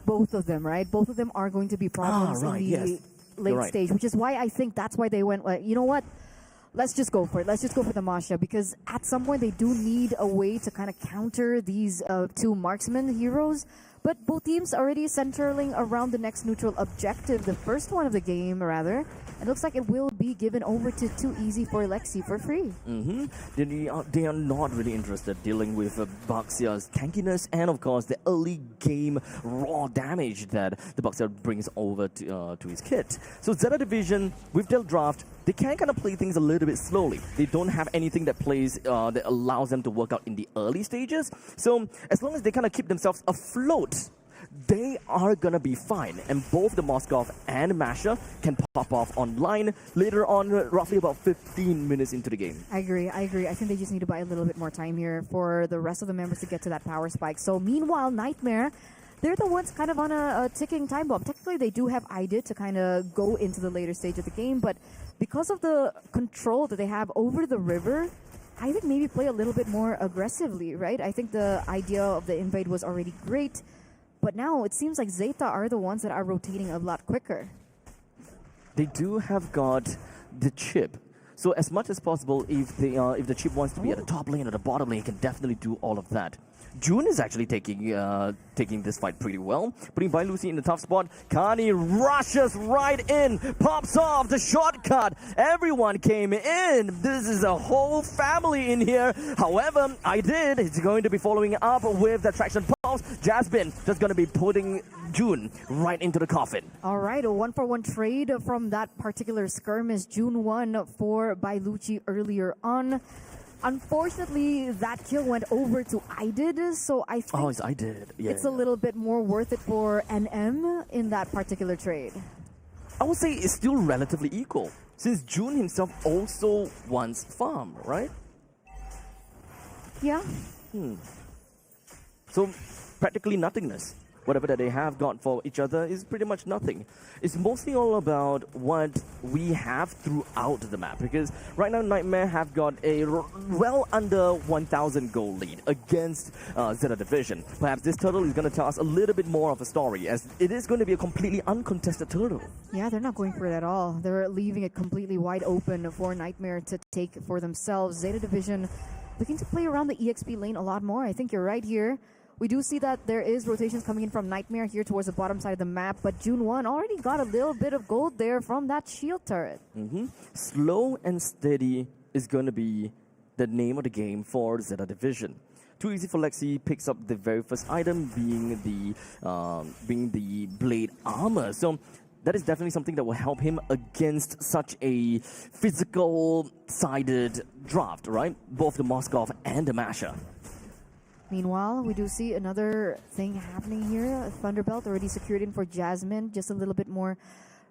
both of them, right? Both of them are going to be problems right, in the yes. late You're right. stage, which is why I think that's why they went, like, you know what? Let's just go for it. Let's just go for the Masha, because at some point they do need a way to kind of counter these two marksman heroes. But both teams already centering around the next neutral objective, the first one of the game, rather. It looks like it will be given over to Too Easy for Lexi for free. They are not really interested dealing with Baxia's tankiness and, of course, the early game raw damage that the Baxia brings over to his kit. So ZETA Division, with their draft, they can kind of play things a little bit slowly. They don't have anything that plays that allows them to work out in the early stages. So as long as they kind of keep themselves afloat, they are gonna be fine, and both the Moskov and Masha can pop off online later on, roughly about 15 minutes into the game. I agree. I think they just need to buy a little bit more time here for the rest of the members to get to that power spike. So meanwhile, Niightmare, they're the ones kind of on a ticking time bomb. Technically, they do have IDIT to kind of go into the later stage of the game, but because of the control that they have over the river, I think maybe play a little bit more aggressively, right? I think the idea of the invade was already great, but now it seems like ZETA are the ones that are rotating a lot quicker. They do have got the chip. So as much as possible, if the chip wants to be at the top lane or the bottom lane, it can definitely do all of that. June is actually taking this fight pretty well, putting Bai Lucy in the tough spot. Kani rushes right in, pops off the shortcut. Everyone came in. This is a whole family in here. However, is going to be following up with the traction pulse. Jasmine just going to be putting June right into the coffin. All right, a 1-for-1 trade from that particular skirmish. June 1 for Bai Lucy earlier on. Unfortunately, that kill went over to IDIT, so I think it's IDIT. Yeah, it's a little bit more worth it for NM in that particular trade. I would say it's still relatively equal, since June himself also wants farm, right? Yeah. So practically nothingness. Whatever that they have got for each other is pretty much nothing. It's mostly all about what we have throughout the map, because right now Niightmare have got a well under 1,000 gold lead against ZETA Division. Perhaps this turtle is going to tell us a little bit more of a story, as it is going to be a completely uncontested turtle. Yeah, they're not going for it at all. They're leaving it completely wide open for Niightmare to take for themselves. ZETA Division looking to play around the EXP lane a lot more. I think you're right here. We do see that there is rotations coming in from Niightmare here towards the bottom side of the map, but June 1 already got a little bit of gold there from that shield turret. Slow and steady is going to be the name of the game for ZETA Division. Too Easy for Lexi picks up the very first item, being the blade armor. So that is definitely something that will help him against such a physical-sided draft, right? Both the Moskov and the Masha. Meanwhile, we do see another thing happening here. Thunderbelt already secured in for Jasmine. Just a little bit more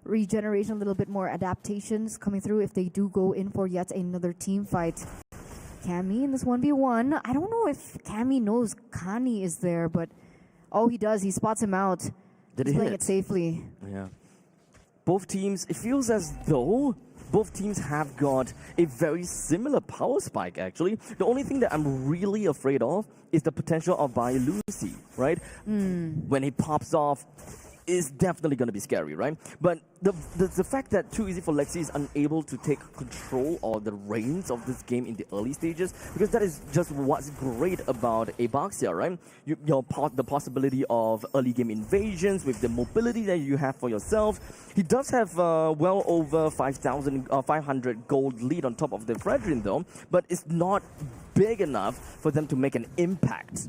regeneration, a little bit more adaptations coming through if they do go in for yet another team fight. Cammy in this 1v1. I don't know if Cammy knows Kani is there, but oh, he does. He spots him out. Did He's he playing hit? it safely. Yeah. Both teams, it feels as though both teams have got a very similar power spike, actually. The only thing that I'm really afraid of is the potential of Bai Lucy, right? When he pops off, is definitely going to be scary, right? But the fact that Too Easy for Lexi is unable to take control or the reins of this game in the early stages, because that is just what's great about Abaxia, right? The possibility of early game invasions with the mobility that you have for yourself. He does have well over 500 gold lead on top of the Fredrin though, but it's not big enough for them to make an impact.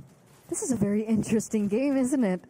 This is a very interesting game, isn't it?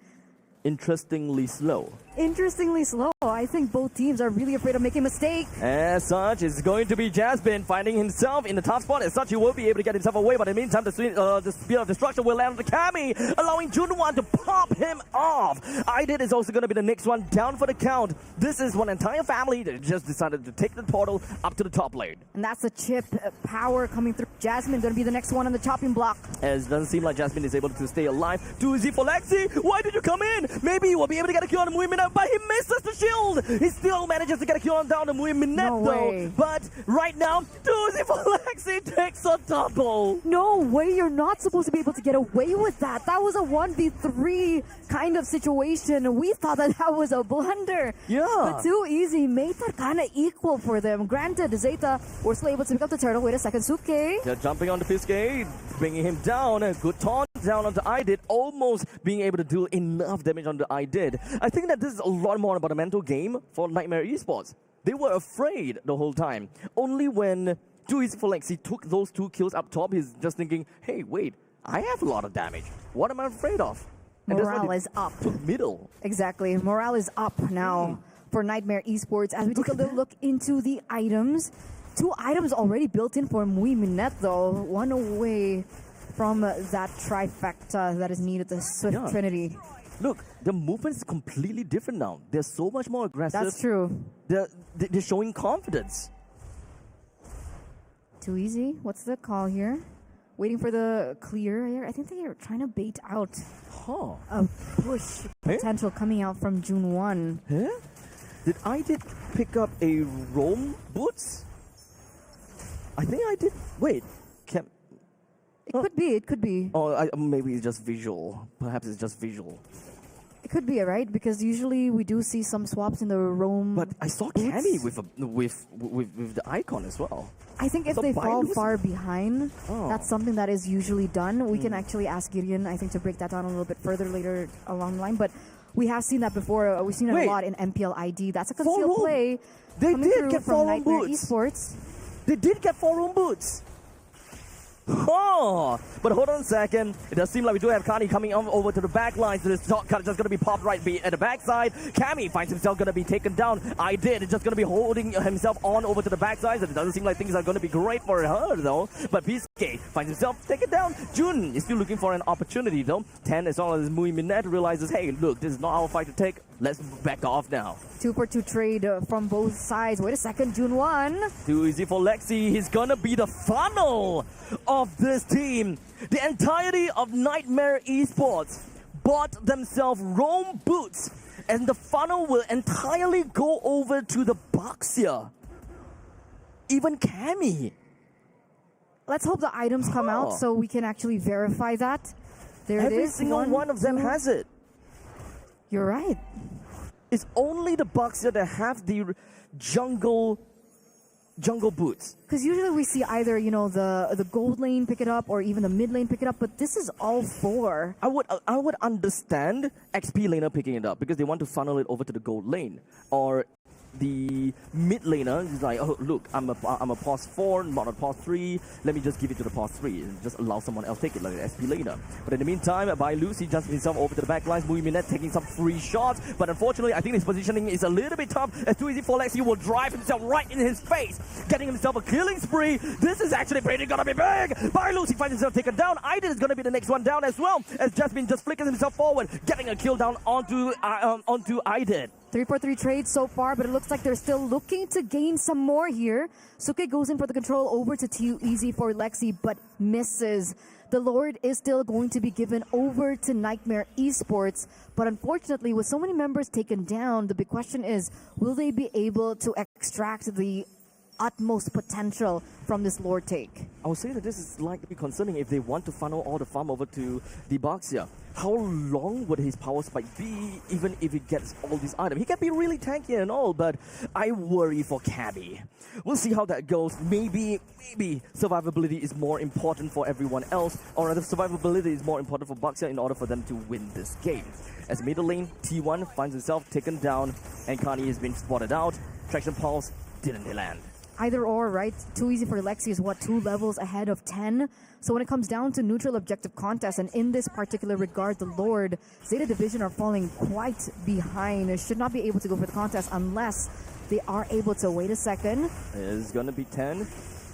Interestingly slow. Interestingly slow. I think both teams are really afraid of making a mistake. As such, it's going to be Jasmine finding himself in the top spot. As such, he will be able to get himself away. But in the meantime, the Spear of Destruction will land on the Cammy, allowing Junwan to pop him off. IDIT is also going to be the next one down for the count. This is one entire family that just decided to take the portal up to the top lane. And that's the chip power coming through. Jasmine going to be the next one on the chopping block. As it doesn't seem like Jasmine is able to stay alive. Too Easy for Lexi. Why did you come in? Maybe you will be able to get a kill on the Muimina. there, but he misses the shield. He still manages to get a kill on down to Mui Minette, No though. way. But right now, Doozy for Lexi takes a double. No way, you're not supposed to be able to get away with that. That was a 1v3 kind of situation. We thought that was a blunder. Yeah. But too easy made that kind of equal for them. Granted, ZETA were still able to pick up the turtle. Wait a second, Suke. They're jumping on the Fiske, bringing him down. A good taunt down onto IDID, almost being able to do enough damage onto IDID. I think that this is a lot more about a mental game for Nightmare Esports. They were afraid the whole time. Only when Too Easy for Lexi took those 2 kills up top, he's just thinking, hey, wait, I have a lot of damage. What am I afraid of? And that's why Morale they is up. took middle. Exactly. Morale is up now for Nightmare Esports. As we take a little look into the items. 2 items already built in for Mui Minette, though. 1 away from that trifecta that is needed, the Swift Trinity. Look, the movement is completely different now. They're so much more aggressive. That's true. They're showing confidence. Too easy. What's the call here? Waiting for the clear here. I think they are trying to bait out a push potential coming out from June 1. Huh? Did I pick up a roam boots? I think I did. Wait, It could be. It could be. Oh, maybe it's just visual. Perhaps it's just visual. It could be, right? Because usually we do see some swaps in the roam. But I saw boots. Cammy with the icon as well. I think if So they by fall losing- far behind, Oh. that's something that is usually done. We can actually ask Gideon, I think, to break that down a little bit further later along the line. But we have seen that before. We've seen it Wait. a lot in MPL ID. That's a Four concealed roam. play. They coming did through get from 4 roam Nightmare boots. Esports. They did get 4 room boots. Oh, but hold on a second. It does seem like we do have Kani coming over to the back line. So this shotgun is just going to be popped right at the backside. Cammy finds himself going to be taken down. I did. It's just going to be holding himself on over to the backside. It doesn't seem like things are going to be great for her, though. But Piske finds himself taken down. Jun is still looking for an opportunity, though. 10, as long as Mui Minette realizes, hey, look, this is not our fight to take. Let's back off now. 2-for-2 trade from both sides. Wait a second, June 1. Too easy for Lexi. He's gonna be the funnel of this team. The entirety of Nightmare Esports bought themselves roam boots, and the funnel will entirely go over to the Boxia. Even Cammy. Let's hope the items come out so we can actually verify that. There it Every is. single one of them 2. has it. You're right. It's only the Boxia that have the jungle boots. Because usually we see either, the gold lane pick it up or even the mid lane pick it up, but this is all 4. I would understand XP laner picking it up because they want to funnel it over to the gold lane, or the mid laner is like, oh look, I'm a pause 4, not a pause 3. Let me just give it to the pause 3 and just allow someone else take it, like an SP laner. But in the meantime, by Lucy jumps himself over to the back lines. Mui Minette taking some free shots, but unfortunately, I think his positioning is a little bit tough. As Too Easy for Lexi will drive himself right in his face, getting himself a killing spree. This is actually pretty gonna be big. By Lucy finds himself taken down. Aiden is gonna be the next one down as well, as Jasmine just flickers himself forward, getting a kill down onto Aiden. 3-for-3 trade so far, but it looks like they're still looking to gain some more here. Suke goes in for the control over to Too Easy for Lexi, but misses. The Lord is still going to be given over to Nightmare Esports, but unfortunately, with so many members taken down, the big question is, will they be able to extract the utmost potential from this Lord take? I would say that this is likely concerning if they want to funnel all the farm over to the Boxia. How long would his power spike be, even if he gets all these items? He can be really tanky and all, but I worry for Cabby. We'll see how that goes. Maybe survivability is more important for everyone else, or rather survivability is more important for Boxia in order for them to win this game. As middle lane, T1 finds himself taken down, and Kani has been spotted out. Traction Pulse didn't land. Either or, right? Too Easy for Lexi is 2 levels ahead of 10. So when it comes down to neutral objective contest, and in this particular regard, the Lord, ZETA Division are falling quite behind. They should not be able to go for the contest unless they are able to. Wait a second. It's gonna be 10.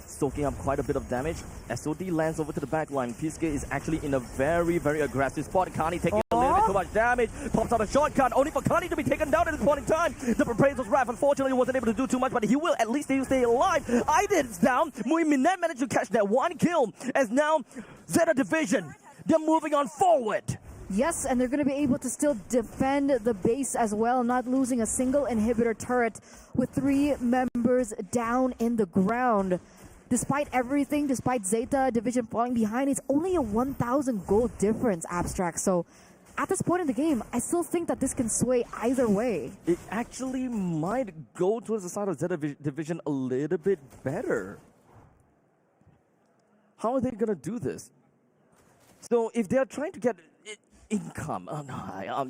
Soaking up quite a bit of damage. SOD lands over to the back line. Piske is actually in a very, very aggressive spot. Kani taking a little bit too much damage. Pops out a shortcut, only for Kani to be taken down at this point in time. The Appraisal's Wrath unfortunately wasn't able to do too much, but he will at least stay alive. Iden's down. Mui Minette managed to catch that 1 kill. As now, ZETA Division, they're moving on forward. Yes, and they're going to be able to still defend the base as well, not losing a single inhibitor turret with 3 members down in the ground. Despite everything, despite ZETA division falling behind, it's only a 1,000 gold difference, Abstract. So at this point in the game, I still think that this can sway either way. It actually might go towards the side of ZETA division a little bit better. How are they going to do this? So if they're trying to get income,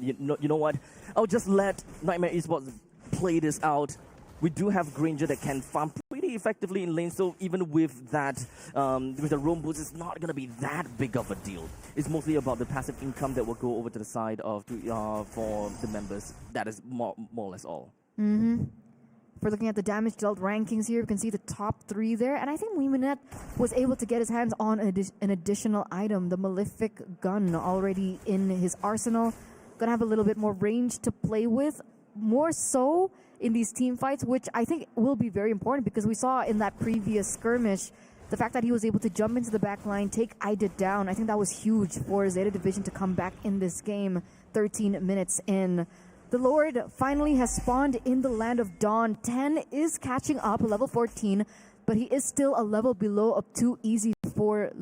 you know what? I'll just let Niightmare Esports play this out. We do have Granger that can farm pretty effectively in lane, so even with that, with the roam boost, it's not going to be that big of a deal. It's mostly about the passive income that will go over to the side of for the members. That is more or less all. If we're looking at the damage dealt rankings here, you can see the top 3 there, and I think Muiminette was able to get his hands on an additional item, the Malefic Gun, already in his arsenal. Gonna have a little bit more range to play with, more so in these team fights, which I think will be very important because we saw in that previous skirmish the fact that he was able to jump into the back line, take IDIT down. I think that was huge for ZETA division to come back in this game 13 minutes in. The Lord finally has spawned in the Land of Dawn. 10 is catching up, level 14, but he is still a level below, up too easy for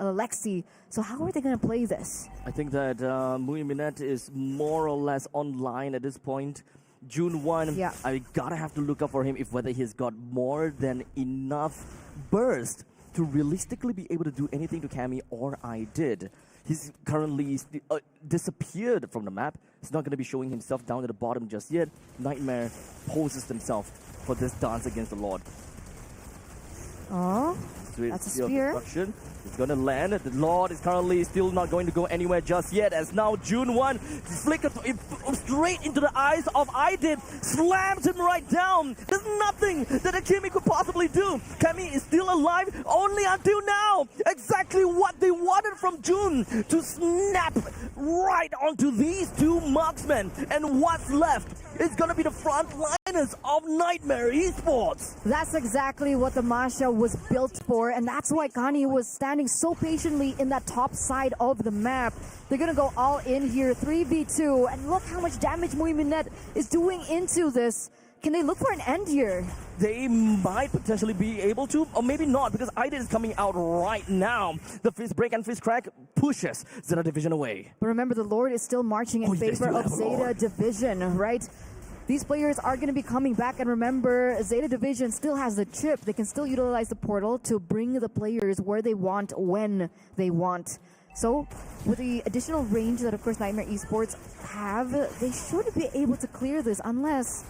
Lexi. So how are they going to play this? I think that Muiminette is more or less online at this point. June 1, yeah. I gotta have to look up for him if whether he's got more than enough burst to realistically be able to do anything to Cammy or I did. He's currently disappeared from the map. He's not going to be showing himself down at the bottom just yet. Niightmare poses himself for this dance against the Lord. Oh, that's a spear. It's going to land. The Lord is currently still not going to go anywhere just yet, as now June 1 flickers straight into the eyes of Idid, slams him right down. There's nothing that Akimi could possibly do. Kami is still alive only until now. Exactly what they wanted from June, to snap right onto these 2 marksmen. And what's left is going to be the frontliners of Niightmare Esports. That's exactly what the Masha was built for, and that's why Kani was standing so patiently in that top side of the map. They're going to go all in here, 3v2, and look how much damage Muiminette is doing into this. Can they look for an end here? They might potentially be able to, or maybe not, because Idid is coming out right now. The fist break and fist crack pushes ZETA division away. But remember, the Lord is still marching in favor of ZETA division, right? These players are going to be coming back, and remember, ZETA division still has the chip. They can still utilize the portal to bring the players where they want, when they want. So, with the additional range that, of course, Niightmare Esports have, they should be able to clear this unless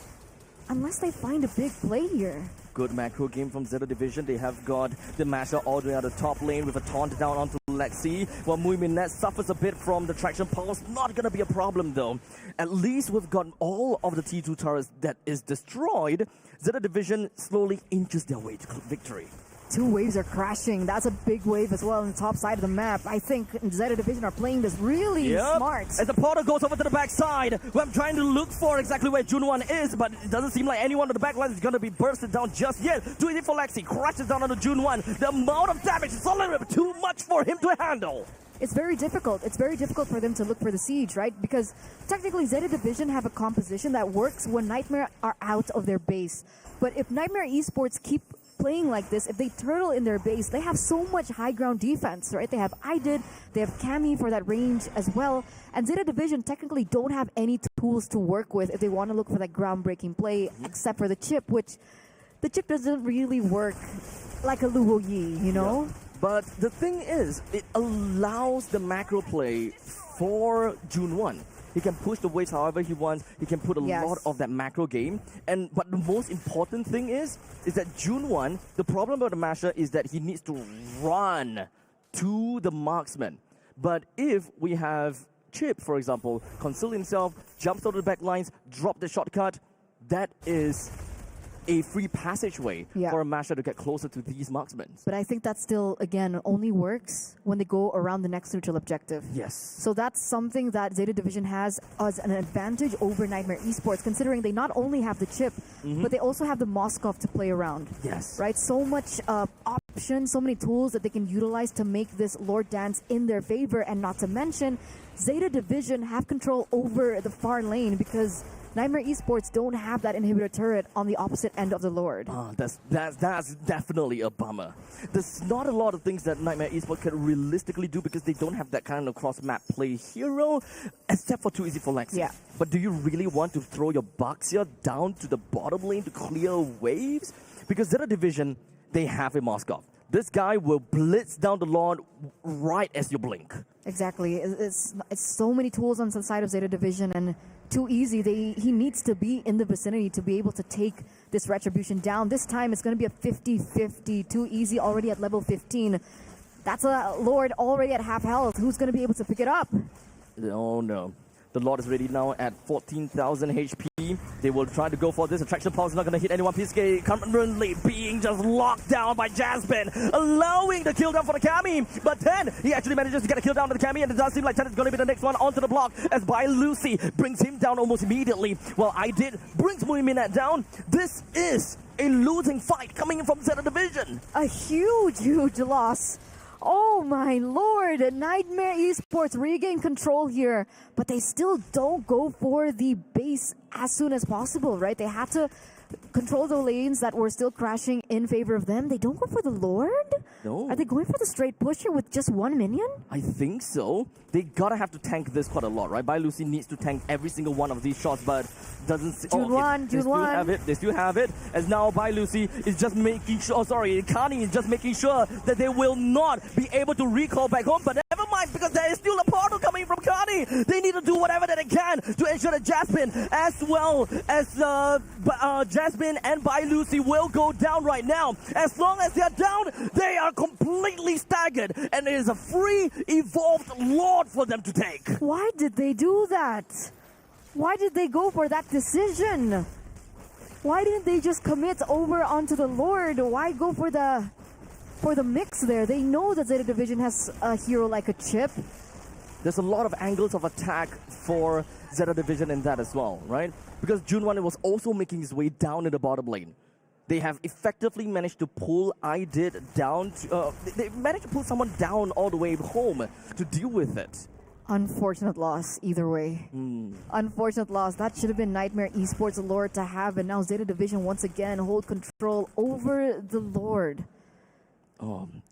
they find a big play here. Good macro game from ZETA division. They have got the Masher all the way out the top lane with a taunt down onto Lexi, while Muiminette suffers a bit from the traction pulse. Not going to be a problem though. At least we've got all of the T2 turrets that is destroyed. ZETA division slowly inches their way to victory. 2 waves are crashing. That's a big wave as well on the top side of the map. I think ZETA division are playing this really smart. As the portal goes over to the backside, where I'm trying to look for exactly where June1 is, but it doesn't seem like anyone on the backline is going to be bursted down just yet. Too easy for Lexi, crashes down onto June1. The amount of damage is a little bit too much for him to handle. It's very difficult. It's very difficult for them to look for the siege, right? Because technically ZETA division have a composition that works when Niightmare are out of their base. But if Niightmare Esports keep playing like this, if they turtle in their base, they have so much high ground defense, right? They have IDID, they have Cammy for that range as well, and ZETA division technically don't have any tools to work with if they want to look for that groundbreaking play, except for the chip, which the chip doesn't really work like a Luo Yi, you know? Yeah. But the thing is, it allows the macro play for June 1. He can push the waves however he wants. He can put a lot of that macro game. But the most important thing is that June 1, the problem about the Masher is that he needs to run to the marksman. But if we have Chip, for example, conceal himself, jumps out of the back lines, drop the shortcut, that is a free passageway for a Masher to get closer to these marksmen. But I think that still, again, only works when they go around the next neutral objective. Yes. So that's something that ZETA division has as an advantage over Niightmare Esports, considering they not only have the chip, but they also have the Moskov to play around. Yes. Right? So much options, so many tools that they can utilize to make this Lord dance in their favor, and not to mention, ZETA Division have control over the far lane because Niightmare Esports don't have that inhibitor turret on the opposite end of the Lord. That's definitely a bummer. There's not a lot of things that Niightmare Esports can realistically do because they don't have that kind of cross-map play hero, except for Too Easy for Lexi. Yeah. But do you really want to throw your Baxia down to the bottom lane to clear waves? Because ZETA Division, they have a Moskov. This guy will blitz down the Lord right as you blink. Exactly. It's so many tools on the side of ZETA Division, and Too Easy, he needs to be in the vicinity to be able to take this Retribution down. This time it's going to be a 50-50. Too Easy already at level 15. That's a Lord already at half health. Who's going to be able to pick it up? Oh no. The Lord is ready now at 14,000 HP. They will try to go for this. Attraction Pulse is not going to hit anyone. PSK currently being just locked down by Jasmine, allowing the kill down for the Kami. But then he actually manages to get a kill down to the Kami, and it does seem like Ten is going to be the next one onto the block as By Lucy brings him down almost immediately. While I did brings Muiminat down. This is a losing fight coming in from ZETA Division. A huge loss. Oh my lord, Niightmare Esports regain control here, but they still don't go for the base as soon as possible, right? They had to control the lanes that were still crashing in favor of them. They don't go for the Lord? No. Are they going for the straight push here with just one minion? I think so. They gotta have to tank this quite a lot, right? By Lucy needs to tank every single one of these shots, but doesn't... June 1. They still have it. As now By Lucy is just making sure... Kani is just making sure that they will not be able to recall back home, but never mind, because there is still a portal coming from Kani. They need to do whatever that they can to ensure that Jasmine, as well as Jasmine and By Lucy will go down right now. As long as they're down, they are completely staggered, and it is a free evolved Lord for them to take. Why did they do that? Why did they go for that decision? Why didn't they just commit over onto the Lord? Why go for the mix there? They know that ZETA Division has a hero like a Chip. There's a lot of angles of attack for ZETA Division in that as well, right? Because Junwan was also making his way down in the bottom lane. They have effectively managed to pull IDID down. They managed to pull someone down all the way home to deal with it. Unfortunate loss, either way. Unfortunate loss. That should have been Niightmare Esports Lord to have, and now ZETA Division once again hold control over the Lord.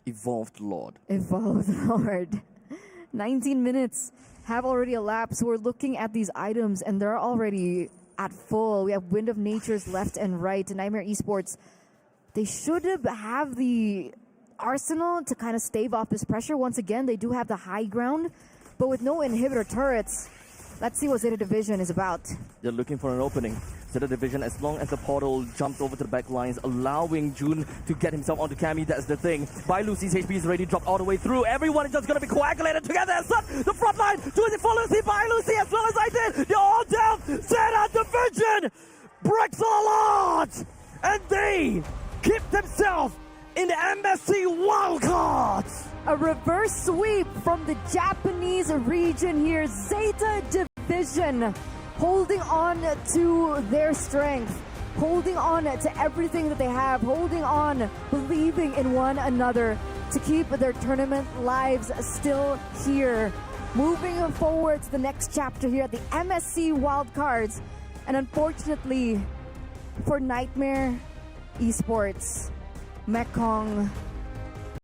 Evolved Lord. Evolved Lord. 19 minutes have already elapsed. We're looking at these items, and they're already at full. We have Wind of Nature's left and right. Niightmare Esports, they should have the arsenal to kind of stave off this pressure. Once again, they do have the high ground, but with no inhibitor turrets, let's see what ZETA Division is about. They're looking for an opening. ZETA Division, as long as the portal jumps over to the back lines, allowing June to get himself onto Kami, that's the thing. By Lucy's HP is already dropped all the way through. Everyone is just going to be coagulated together as such. The front line, Lucy for Lucy, By Lucy, as well as I did. They're all down. ZETA Division breaks a lot. And they keep themselves in the MSC wildcards. A reverse sweep from the Japanese region here. ZETA Division holding on to their strength, holding on to everything that they have, holding on, believing in one another to keep their tournament lives still here. Moving forward to the next chapter here at the MSC wildcards. And unfortunately for Niightmare Esports, Mekong